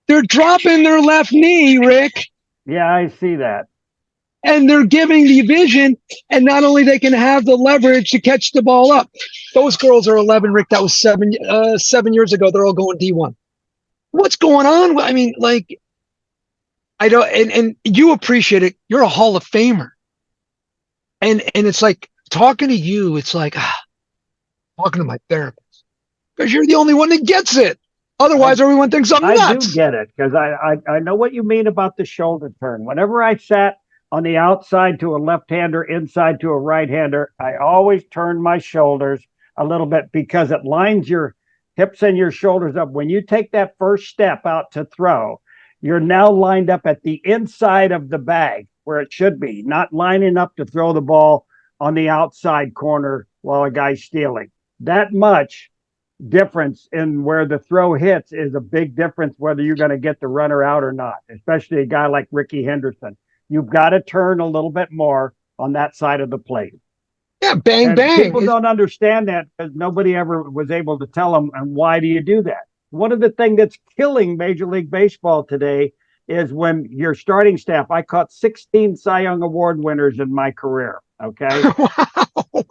S2: They're dropping their left knee, Rick.
S3: Yeah, I see that.
S2: And they're giving the vision, and not only they can have the leverage to catch the ball up. Those girls are 11, Rick. That was 7 years ago. They're all going D1. What's going on? I mean, like, I don't, and you appreciate it. You're a Hall of Famer. And it's like talking to you, it's like talking to my therapist, because you're the only one that gets it. Otherwise, everyone thinks I'm nuts.
S3: I do get it, because I know what you mean about the shoulder turn. Whenever I sat on the outside to a left-hander, inside to a right-hander, I always turn my shoulders a little bit, because it lines your hips and your shoulders up. When you take that first step out to throw, you're now lined up at the inside of the bag where it should be, not lining up to throw the ball on the outside corner while a guy's stealing. That much difference in where the throw hits is a big difference whether you're going to get the runner out or not, especially a guy like Ricky Henderson. You've got to turn a little bit more on that side of the plate.
S2: Yeah, bang,
S3: and
S2: bang.
S3: People don't understand that, because nobody ever was able to tell them, and why do you do that? One of the things that's killing Major League Baseball today is when your starting staff, I caught 16 Cy Young Award winners in my career, okay?
S2: Wow.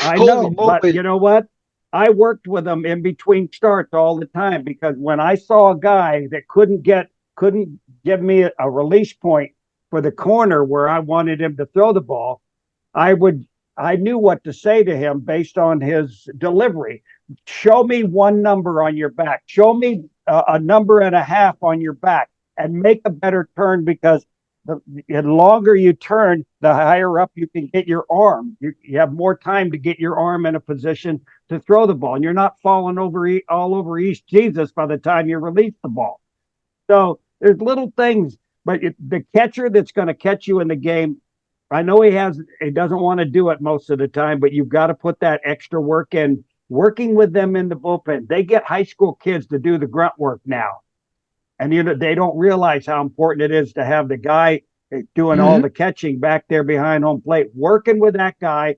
S3: I know, but you know what? I worked with them in between starts all the time, because when I saw a guy that couldn't give me a release point for the corner where I wanted him to throw the ball, I knew what to say to him based on his delivery. Show me one number on your back. Show me a number and a half on your back, and make a better turn, because the longer you turn, the higher up you can get your arm. You have more time to get your arm in a position to throw the ball, and you're not falling all over East Jesus by the time you release the ball. So there's little things, but the catcher that's going to catch you in the game, I know he doesn't want to do it most of the time, but you've got to put that extra work in, working with them in the bullpen. They get high school kids to do the grunt work now. And they don't realize how important it is to have the guy doing all the catching back there behind home plate, working with that guy,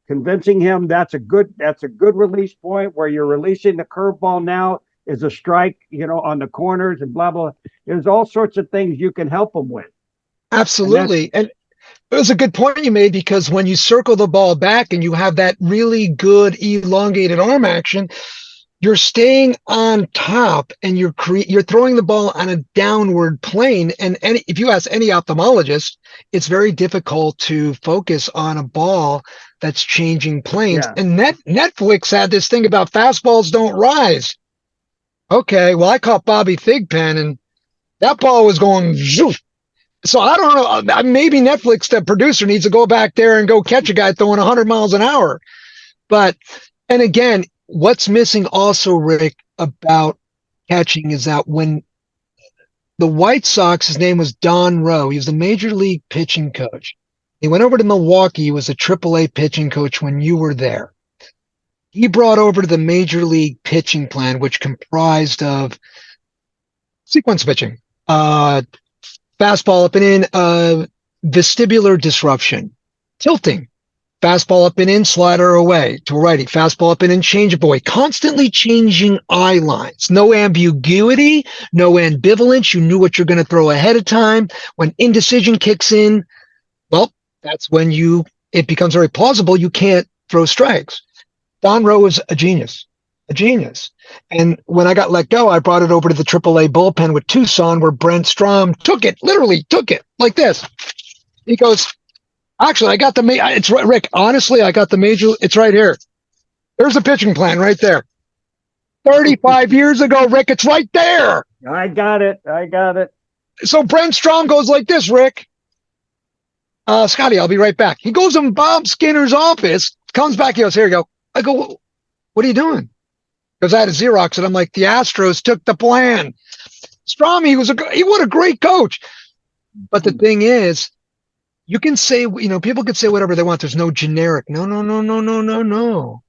S3: convincing him that's a good release point, where you're releasing the curveball now is a strike, on the corners and blah, blah. There's all sorts of things you can help them with.
S2: Absolutely. And it was a good point you made, because when you circle the ball back and you have that really good elongated arm action, you're staying on top, and you're throwing the ball on a downward plane. And if you ask any ophthalmologist, it's very difficult to focus on a ball that's changing planes. Yeah. And Netflix had this thing about fastballs don't rise. Okay, well, I caught Bobby Thigpen, and that ball was going zoof. So I don't know. Maybe Netflix, the producer, needs to go back there and go catch a guy throwing 100 miles an hour. And again, what's missing also, Rick, about catching is that when the White Sox, his name was Don Rowe. He was the major league pitching coach. He went over to Milwaukee. He was a AAA pitching coach when you were there. He brought over to the major league pitching plan, which comprised of sequence pitching, fastball up and in, vestibular disruption, tilting, Fastball up and in, slider away to a righty. Fastball up and in, change up away. Constantly changing eye lines. No ambiguity, no ambivalence. You knew what you're going to throw ahead of time. When indecision kicks in, well, that's when it becomes very plausible you can't throw strikes. Don Rowe was a genius. And when I got let go, I brought it over to the AAA bullpen with Tucson, where Brent Strom literally took it like this. He goes, actually, I got it's Rick. Honestly, I got the major. It's right here. There's a pitching plan right there. 35 years ago, Rick, it's right there.
S3: I got it.
S2: So Brent Strom goes like this, Rick. Scotty, I'll be right back. He goes in Bob Skinner's office, comes back, he goes, here you go. I go, what are you doing? Because I had a Xerox, and I'm like, the Astros took the plan. Strom, he was what a great coach. But the thing is, you can say, people can say whatever they want. There's no generic. No.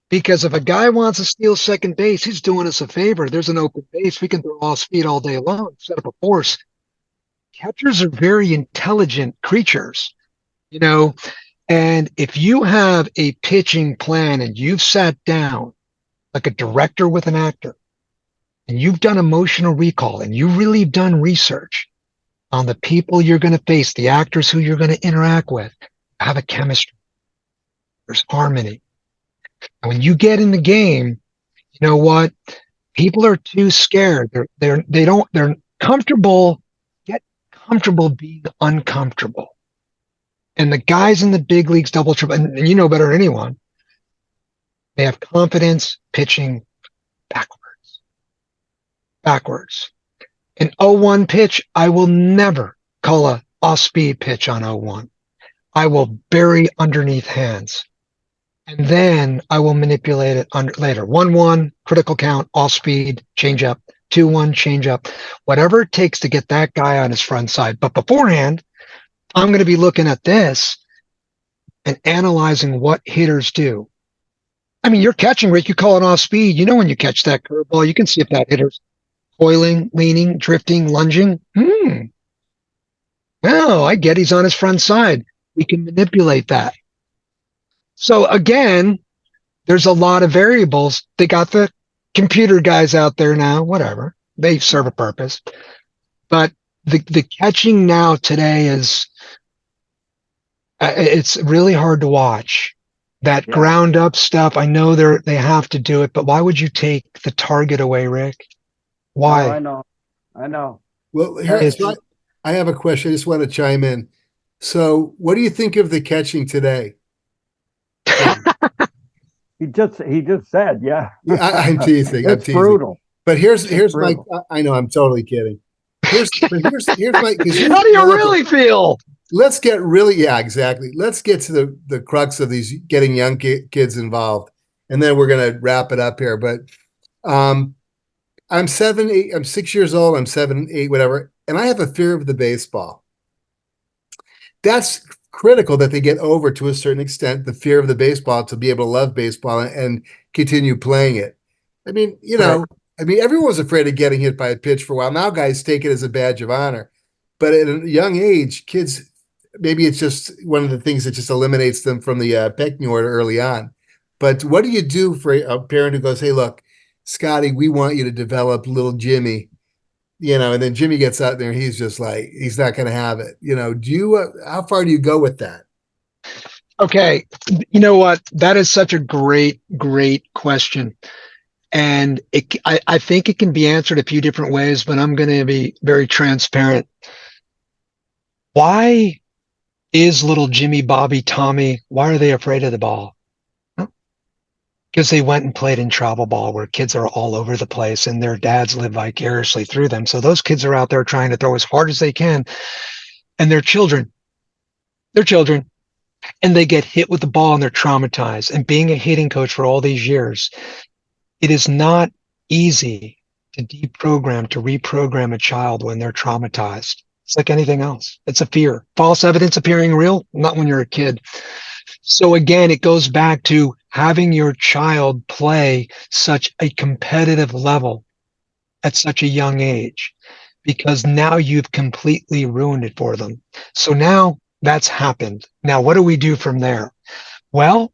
S2: Because if a guy wants to steal second base, he's doing us a favor. There's an open base. We can throw off speed all day long, set up a force. Catchers are very intelligent creatures, and if you have a pitching plan and you've sat down like a director with an actor, and you've done emotional recall, and you really done research on the people you're going to face, the actors who you're going to interact with, have a chemistry. There's harmony. And when you get in the game, you know what? People are too scared. They're comfortable, get comfortable being uncomfortable. And the guys in the big leagues, double, triple, and you know better than anyone, they have confidence pitching backwards. An 0-1 pitch, I will never call a off-speed pitch on 0-1. I will bury underneath hands. And then I will manipulate it later. 1-1, critical count, off-speed, change up. 2-1, change up. Whatever it takes to get that guy on his front side. But beforehand, I'm going to be looking at this and analyzing what hitters do. I mean, you're catching, Rick, you call it off speed. When you catch that curveball, you can see if that hitter's coiling, leaning, drifting, lunging. Well, I get he's on his front side. We can manipulate that. So again, there's a lot of variables. They got the computer guys out there now, whatever. They serve a purpose. But the catching now today is, it's really hard to watch. That ground up stuff, I know they have to do it, but why would you take the target away, Rick? Why?
S3: Oh, I know.
S1: Well, I have a question. I just want to chime in. So what do you think of the catching today?
S3: He just said, yeah.
S1: I'm teasing.
S3: It's brutal.
S1: But here's my. I know I'm totally kidding. Here's my.
S2: How do you really feel?
S1: Let's get exactly. Let's get to the crux of these getting young kids involved, and then we're gonna wrap it up here. But I'm 7, 8. I'm 6 years old. I'm 7, 8, whatever, and I have a fear of the baseball. That's critical that they get over, to a certain extent, the fear of the baseball to be able to love baseball and continue playing it. I mean, everyone was afraid of getting hit by a pitch for a while. Now guys take it as a badge of honor. But at a young age, kids, maybe it's just one of the things that just eliminates them from the pecking order early on. But what do you do for a parent who goes, hey, look, Scotty, we want you to develop little Jimmy, and then Jimmy gets out there and he's just like, he's not going to have it. How far do you go with that?
S2: Okay. You know what? That is such a great, great question. And I think it can be answered a few different ways, but I'm going to be very transparent. Why is little Jimmy, Bobby, Tommy, why are they afraid of the ball? Because they went and played in travel ball, where kids are all over the place and their dads live vicariously through them. So those kids are out there trying to throw as hard as they can, and they're children, and they get hit with the ball and they're traumatized. And being a hitting coach for all these years, it is not easy to reprogram a child when they're traumatized. It's like anything else. It's a fear. False evidence appearing real, not when you're a kid. So again, it goes back to having your child play such a competitive level at such a young age, because now you've completely ruined it for them. So now that's happened. Now, what do we do from there? Well,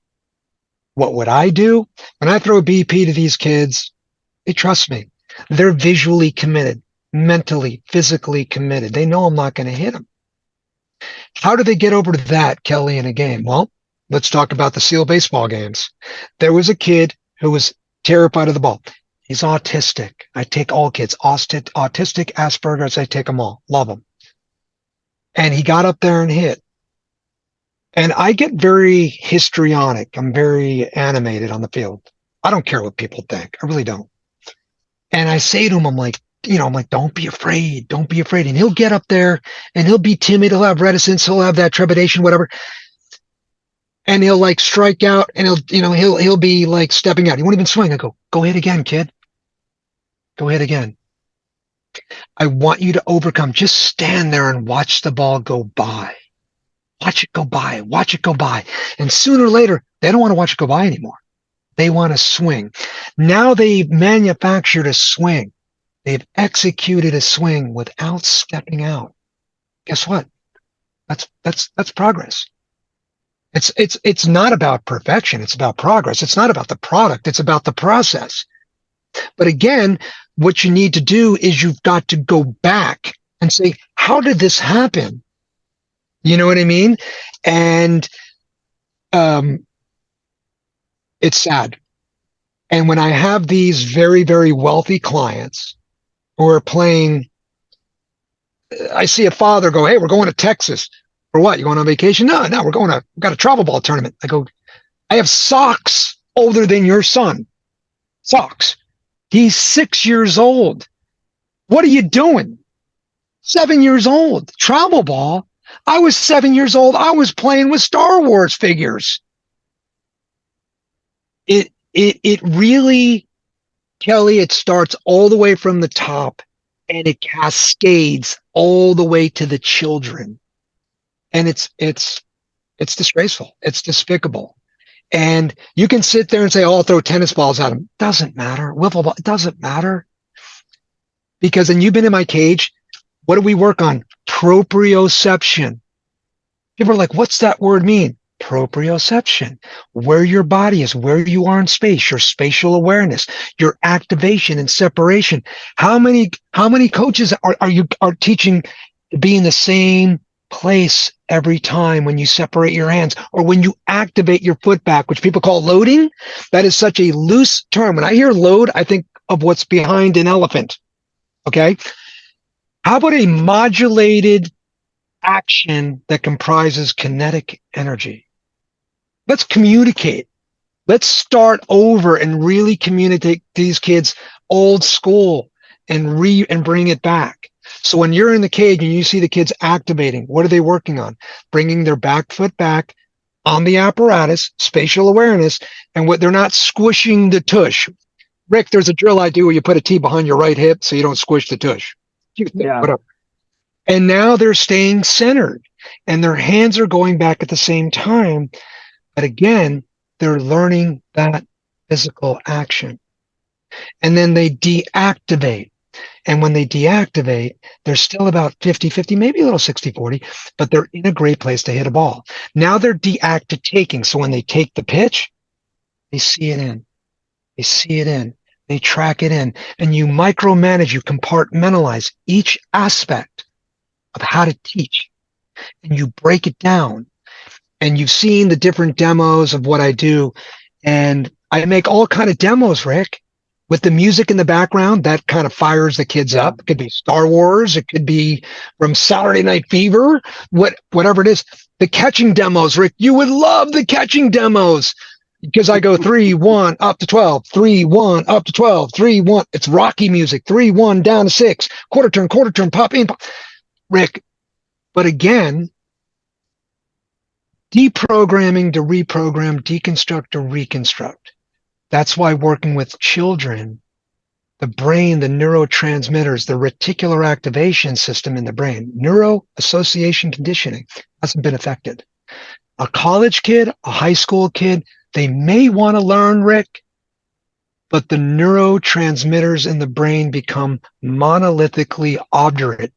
S2: what would I do? When I throw BP to these kids, they trust me. They're visually committed, mentally, physically committed. They know I'm not going to hit them. How do they get over to that, Kelly, in a game? Well, let's talk about the SEAL baseball games. There was a kid who was terrified of the ball. He's autistic. I take all kids, autistic, Asperger's, I take them all. Love them. And he got up there and hit. And I get very histrionic. I'm very animated on the field. I don't care what people think. I really don't. And I say to him, I'm like, don't be afraid. Don't be afraid. And he'll get up there and he'll be timid. He'll have reticence. He'll have that trepidation, whatever. And he'll like strike out and he'll be like stepping out. He won't even swing. I go hit again, kid. Go hit again. I want you to overcome. Just stand there and watch the ball go by. Watch it go by. Watch it go by. And sooner or later, they don't want to watch it go by anymore. They want to swing. Now they've manufactured a swing. They've executed a swing without stepping out. Guess what? That's progress. It's not about perfection. It's about progress. It's not about the product. It's about the process. But again, what you need to do is you've got to go back and say, how did this happen? You know what I mean? And it's sad. And when I have these very, very wealthy clients who are playing, I see a father go, hey, we're going to Texas. For what? You going on vacation? No, we've got a travel ball tournament. I go, I have socks older than your son. Socks. He's 6 years old. What are you doing? 7 years old. Travel ball. I was 7 years old. I was playing with Star Wars figures. It really, Kelly, it starts all the way from the top and it cascades all the way to the children. And it's disgraceful. It's despicable. And you can sit there and say, oh, I'll throw tennis balls at them. Doesn't matter. Wiffle ball, it doesn't matter. Because, and you've been in my cage, what do we work on? Proprioception. People are like, what's that word mean? Proprioception. Where your body is, where you are in space, your spatial awareness, your activation and separation. How many coaches are teaching to be in the same place every time when you separate your hands or when you activate your foot back, which people call loading? That is such a loose term. When I hear load, I think of what's behind an elephant. Okay. How about a modulated action that comprises kinetic energy? Let's communicate. Let's start over and really communicate these kids old school and bring it back. So when you're in the cage and you see the kids activating, what are they working on? Bringing their back foot back on the apparatus, spatial awareness, and what they're not squishing the tush. Rick, there's a drill I do where you put a T behind your right hip so you don't squish the tush.
S3: Yeah.
S2: Whatever. And now they're staying centered and their hands are going back at the same time. But again, they're learning that physical action. And then they deactivate. And when they deactivate, they're still about 50-50, maybe a little 60-40, but they're in a great place to hit a ball. Now they're deactivating. So when they take the pitch, they see it in. They see it in. They track it in. And you micromanage, you compartmentalize each aspect of how to teach. And you break it down. And you've seen the different demos of what I do. And I make all kind of demos, Rick, with the music in the background that kind of fires the kids up. It could be Star Wars. It could be from Saturday Night Fever, whatever it is. The catching demos, Rick, you would love the catching demos because I go 3-1 up to 12, 3-1 up to 12, 3-1. It's Rocky music, 3-1 down to 6, quarter turn, pop in, pop. Rick. But again, deprogramming to reprogram, deconstruct to reconstruct. That's why working with children, the brain, the neurotransmitters, the reticular activation system in the brain, neuro association conditioning hasn't been affected. A college kid, a high school kid, they may want to learn, Rick, but the neurotransmitters in the brain become monolithically obdurate.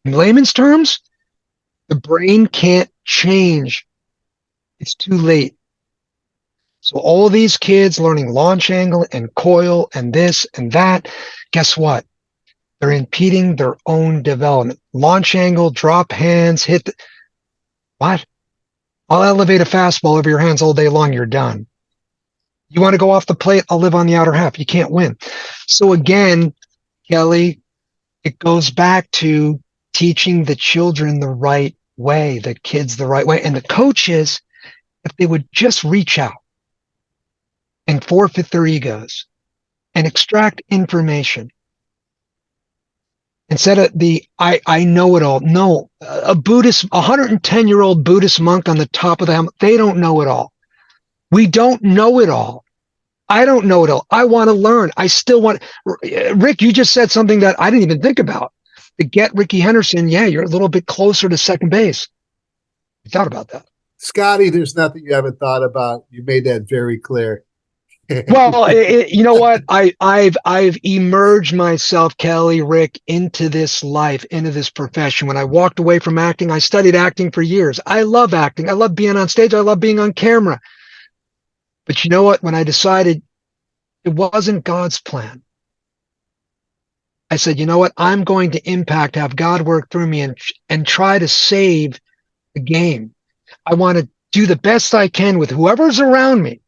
S2: In layman's terms, the brain can't change. It's too late. So all these kids learning launch angle and coil and this and that, guess what? They're impeding their own development. Launch angle, drop hands, what? I'll elevate a fastball over your hands all day long. You're done. You want to go off the plate? I'll live on the outer half. You can't win. So again, Kelly, it goes back to teaching the children the right way, the kids the right way. And the coaches, if they would just reach out and forfeit their egos and extract information instead of I know it all. No, a 110-year-old Buddhist monk on the top of the helmet, they don't know it all. We don't know it all. I don't know it all. I want to learn. I still want. Rick, you just said something that I didn't even think about. To get Ricky Henderson, yeah, you're a little bit closer to second base. You thought about that.
S1: Scotty, there's nothing you haven't thought about. You made that very clear.
S2: Well, you know what? I've emerged myself, Kelly, Rick, into this life, into this profession. When I walked away from acting, I studied acting for years. I love acting. I love being on stage. I love being on camera. But you know what? When I decided it wasn't God's plan, I said, you know what? I'm going to impact, have God work through me and try to save the game. I want to do the best I can with whoever's around me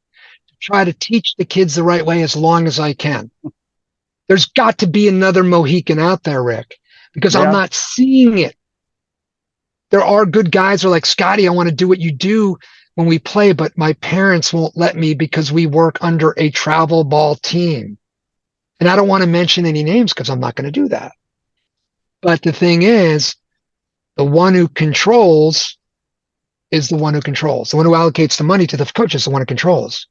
S2: to try to teach the kids the right way as long as I can. There's got to be another Mohican out there, Rick, because I'm not seeing it. There are good guys who are like, Scotty, I want to do what you do when we play, but my parents won't let me because we work under a travel ball team. And I don't want to mention any names because I'm not going to do that. But the thing is, the one who controls is the one who controls. The one who allocates the money to the coach is the one who controls.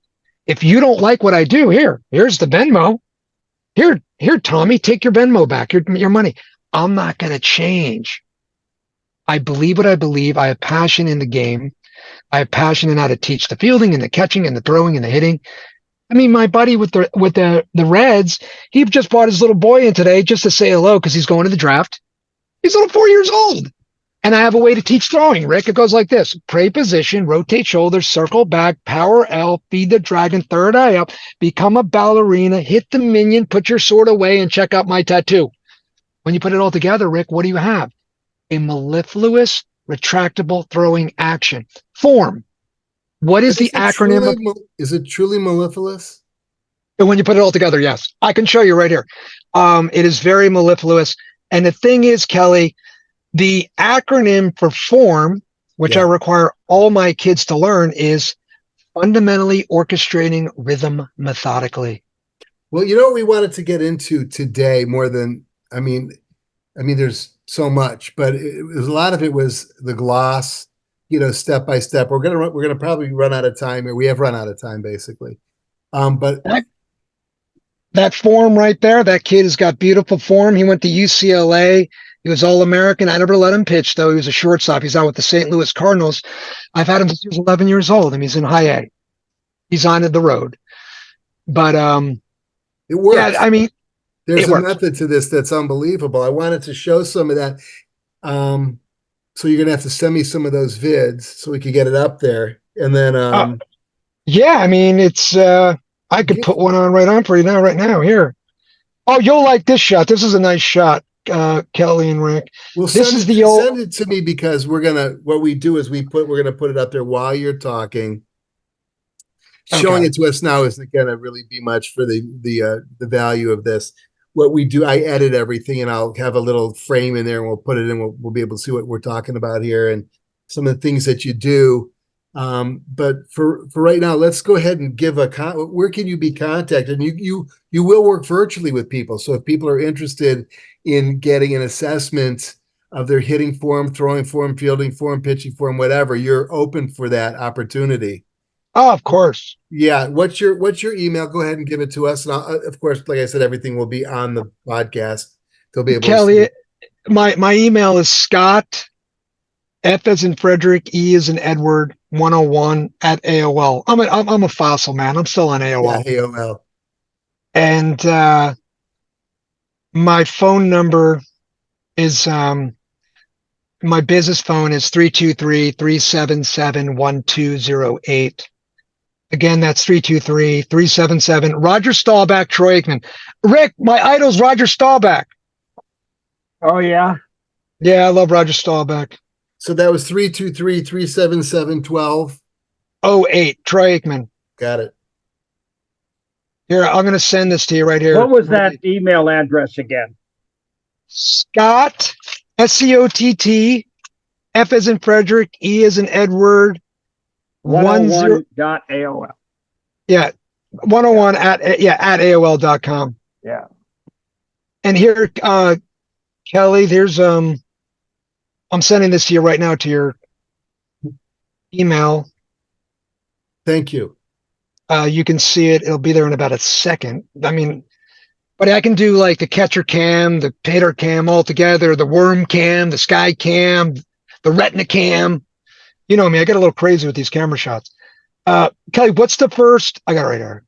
S2: If you don't like what I do, here's the Venmo. Here, Tommy, take your Venmo back, your money. I'm not going to change. I believe what I believe. I have passion in the game. I have passion in how to teach the fielding and the catching and the throwing and the hitting. I mean, my buddy with the Reds, he just brought his little boy in today just to say hello because he's going to the draft. He's only 4 years old. And I have a way to teach throwing, Rick. It goes like this. Pray position, rotate shoulders, circle back, power L, feed the dragon, third eye up, become a ballerina, hit the minion, put your sword away, and check out my tattoo. When you put it all together, Rick, what do you have? A mellifluous, retractable throwing action. Form. What is the acronym?
S1: Is it truly mellifluous?
S2: And when you put it all together, yes. I can show you right here. It is very mellifluous. And the thing is, Kelly, the acronym for form, which I require all my kids to learn, is fundamentally orchestrating rhythm methodically.
S1: Well, you know what we wanted to get into today more than, I mean, there's so much, but a lot of it was the gloss, step by step. We're gonna probably run out of time, or we have run out of time basically. But
S2: that form right there, that kid has got beautiful form. He went to UCLA. He was All-American. I never let him pitch, though. He was a shortstop. He's out with the St. Louis Cardinals. I've had him since he was 11 years old, and he's in high A. He's on the road. But
S1: it works.
S2: Yeah, I mean,
S1: there's a method to this that's unbelievable. I wanted to show some of that. So you're gonna have to send me some of those vids so we could get it up there. And then
S2: yeah, I mean, it's I could put one on right for you right now. Here. Oh, you'll like this shot. This is a nice shot. Kelly and Rick.
S1: Well, send it to me because what we do is we're gonna put it up there while you're talking. Showing it to us now isn't gonna really be much for the value of this. What we do, I edit everything and I'll have a little frame in there and we'll put it in. We'll be able to see what we're talking about here and some of the things that you do. But for right now, let's go ahead and give where can you be contacted? And you will work virtually with people. So if people are interested in getting an assessment of their hitting form, throwing form, fielding form, pitching form, whatever, you're open for that opportunity.
S2: Oh, of course.
S1: Yeah. What's your email? Go ahead and give it to us. And of course, like I said, everything will be on the podcast. They'll be able
S2: Kelly,
S1: to see.
S2: My email is Scott, F as in Frederick, E as in Edward, 101 at AOL. I'm a fossil, man. I'm still on AOL.
S1: Yeah, AOL.
S2: And my phone number is my business phone is 323-377-1208. Again, that's 323-377. Roger Staubach, Troy Aikman. Rick, my idol's Roger Staubach.
S3: Oh, yeah?
S2: Yeah, I love Roger Staubach.
S1: So that was 323-377-12.
S2: 08, Troy Aikman.
S1: Got it.
S2: Here, I'm going to send this to you right here.
S3: What was that email address again?
S2: Scott, SCOTT, F as in Frederick, E as in Edward,
S3: 101.aol.
S2: Yeah, 101 at AOL.com.
S3: Yeah.
S2: And here, Kelly, there's I'm sending this to you right now to your email.
S1: Thank you.
S2: You can see it. It'll be there in about a second. I mean, but I can do like the catcher cam, the tater cam all together, the worm cam, the sky cam, the retina cam. You know me, I get a little crazy with these camera shots. Kelly, what's the first? I got it right here.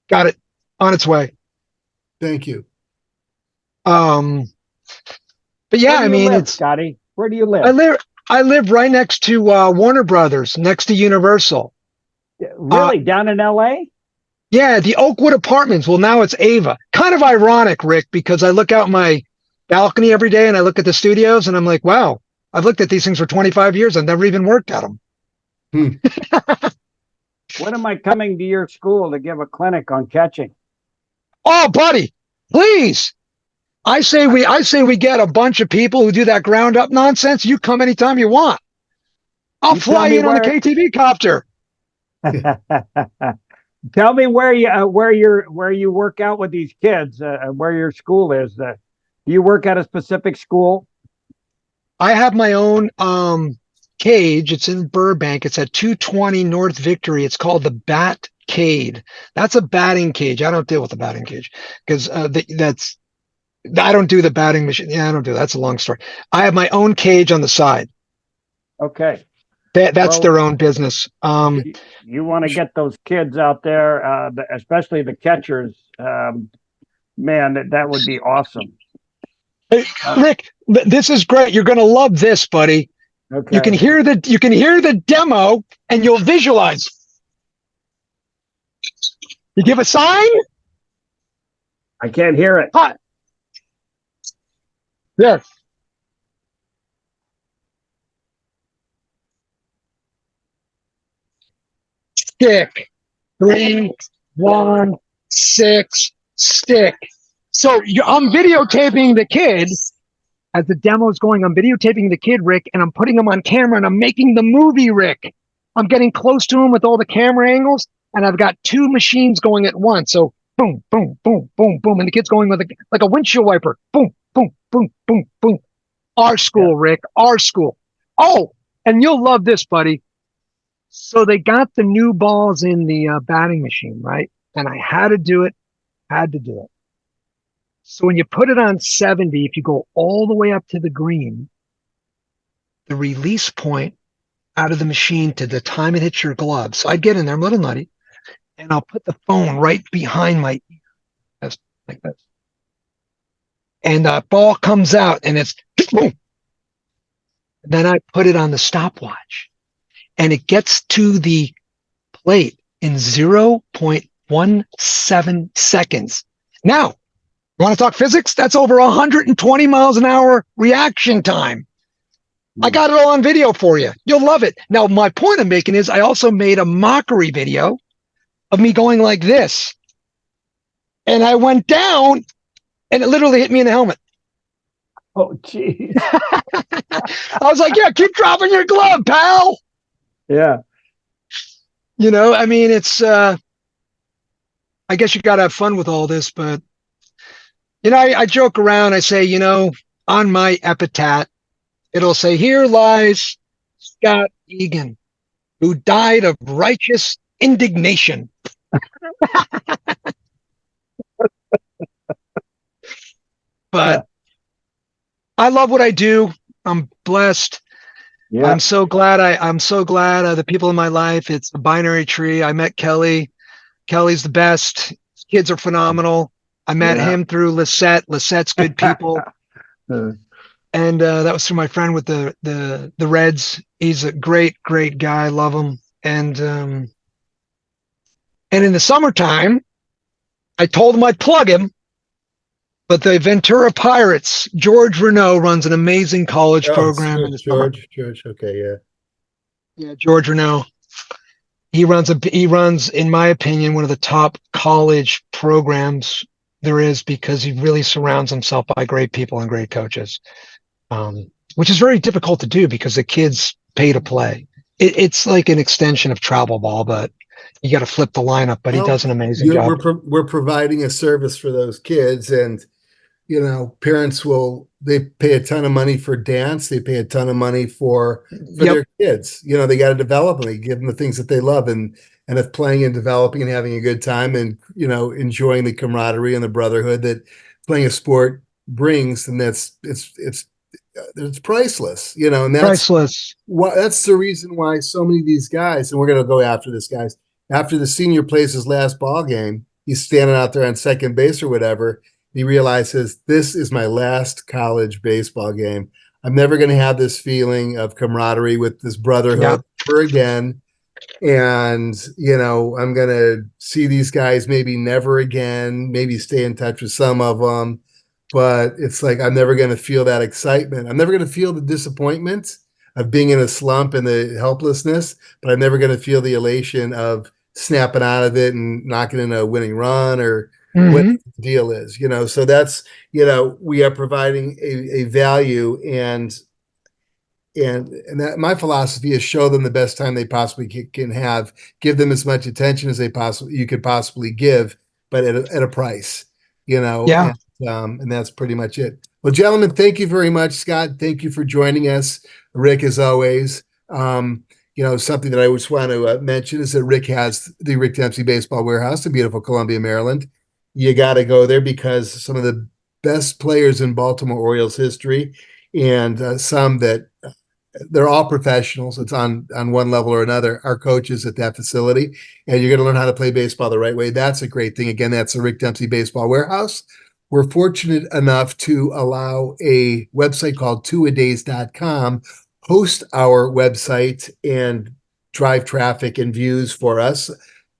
S2: Got it. On its way.
S1: Thank you.
S2: But yeah, I mean, it's
S3: Scotty. Where do you live?
S2: I live right next to Warner Brothers, next to Universal.
S3: Really? Down in LA?
S2: Yeah, the Oakwood Apartments. Well, now it's Ava. Kind of ironic, Rick, because I look out my balcony every day and I look at the studios and I'm like, wow, I've looked at these things for 25 years. I've never even worked at them.
S3: When am I coming to your school to give a clinic on catching?
S2: Oh, buddy, please. I say we get a bunch of people who do that ground up nonsense. You come anytime you want. I'll fly in on the KTV copter.
S3: Tell me where you work out with these kids, where your school is. Do you work at a specific school?
S2: I have my own cage. It's in Burbank. It's at 220 North Victory. It's called the Batcade. That's a batting cage. I don't deal with the batting cage because I don't do the batting machine. Yeah, I don't do that. That's a long story. I have my own cage on the side.
S3: Okay.
S2: That's their own business.
S3: You want to get those kids out there, especially the catchers. Man, that would be awesome.
S2: Hey, Rick, this is great. You're going to love this, buddy.
S3: Okay.
S2: You can hear the demo and you'll visualize. You give a sign?
S3: I can't hear it.
S2: Hot. There. Stick. 3, 1, 6, stick. So I'm videotaping the kid as the demo is going. I'm videotaping the kid, Rick, and I'm putting him on camera and I'm making the movie, Rick. I'm getting close to him with all the camera angles and I've got 2 machines going at once. So boom, boom, boom, boom, boom. And the kid's going with like a windshield wiper. Boom, boom, boom, boom, boom. Our school, Rick, our school. Oh, and you'll love this, buddy. So they got the new balls in the batting machine, right? And I had to do it. So when you put it on 70, if you go all the way up to the green, the release point out of the machine to the time it hits your glove. So I'd get in there, I'm a little nutty, and I'll put the phone right behind my ear, like this. And the ball comes out and it's boom. Then I put it on the stopwatch and it gets to the plate in 0.17 seconds. Now, you want to talk physics? That's over 120 miles an hour reaction time. I got it all on video for you. You'll love it. Now, my point I'm making is I also made a mockery video of me going like this. And I went down and it literally hit me in the helmet.
S3: Oh, geez.
S2: I was like, yeah, keep dropping your glove, pal.
S3: Yeah.
S2: You know, I mean, it's, I guess you got to have fun with all this, but, you know, I joke around. I say, you know, on my epitaph, it'll say, here lies Scott Egan, who died of righteous indignation. But I love what I do. I'm blessed. Yeah. I'm so glad the people in my life, it's a binary tree. I met Kelly. Kelly's the best. Kids are phenomenal. I met him through Lisette. Lisette's good people. And that was through my friend with the Reds. He's a great, great guy. I love him. And And in the summertime, I told him I'd plug him, but the Ventura Pirates, George Renault runs an amazing college program in the summer.
S1: George. Okay, yeah.
S2: Yeah, George Renault. He runs, in my opinion, one of the top college programs there is, because he really surrounds himself by great people and great coaches, which is very difficult to do because the kids pay to play. It's like an extension of travel ball, but you got to flip the lineup. But he does an amazing job.
S1: We're providing a service for those kids, and parents they pay a ton of money for dance. They pay a ton of money for their kids. They got to develop them. They give them the things that they love, and if playing and developing and having a good time, and enjoying the camaraderie and the brotherhood that playing a sport brings, then it's priceless. And that's
S2: priceless.
S1: That's the reason why so many of these guys, and we're going to go after this, guys. After the senior plays his last ball game, he's standing out there on second base or whatever. He realizes, this is my last college baseball game. I'm never going to have this feeling of camaraderie with this brotherhood ever again. And, I'm going to see these guys maybe never again, maybe stay in touch with some of them. But it's like, I'm never going to feel that excitement. I'm never going to feel the disappointment of being in a slump and the helplessness, but I'm never going to feel the elation of snapping out of it and knocking in a winning run or what the deal is, so that's, we are providing a value, and that my philosophy is show them the best time they possibly can have, give them as much attention as you could possibly give, but at a price, and that's pretty much it. Well, gentlemen, thank you very much. Scott, thank you for joining us. Rick, as always. Something that I just want to mention is that Rick has the Rick Dempsey Baseball Warehouse in beautiful Columbia, Maryland. You got to go there because some of the best players in Baltimore Orioles history, and some that they're all professionals. It's on one level or another, are coaches at that facility, and you're going to learn how to play baseball the right way. That's a great thing. Again, that's the Rick Dempsey Baseball Warehouse. We're fortunate enough to allow a website called twoadays.com host our website and drive traffic and views for us.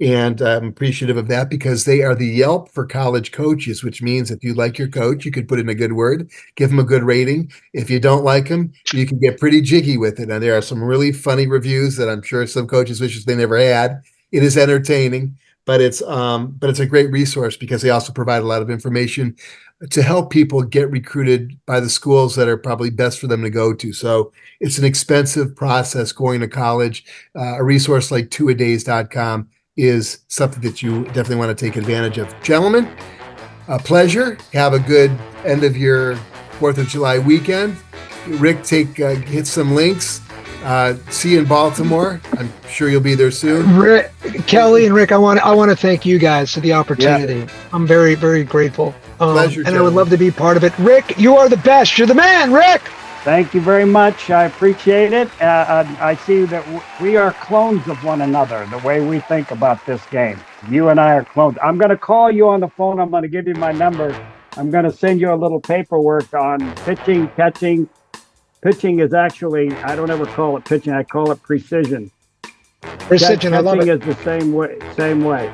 S1: And I'm appreciative of that, because they are the Yelp for college coaches, which means if you like your coach, you could put in a good word, give them a good rating. If you don't like them, you can get pretty jiggy with it. And there are some really funny reviews that I'm sure some coaches wishes they never had. It is entertaining, but it's a great resource, because they also provide a lot of information to help people get recruited by the schools that are probably best for them to go to. So it's an expensive process going to college. A resource like twoadays.com is something that you definitely want to take advantage of. Gentlemen, a pleasure. Have a good end of your 4th of July weekend. Rick, hit some links. See you in Baltimore. I'm sure you'll be there soon.
S2: Rick, Kelly and Rick, I want to thank you guys for the opportunity. Yeah. I'm very, very grateful.
S1: Pleasure,
S2: and I would love to be part of it. Rick, you are the best. You're the man, Rick.
S3: Thank you very much. I appreciate it. I see that we are clones of one another, the way we think about this game. You and I are clones. I'm going to call you on the phone. I'm going to give you my number. I'm going to send you a little paperwork on pitching, catching. Pitching is actually, I don't ever call it pitching. I call it precision.
S2: Precision, I love it.
S3: Catching is the same way.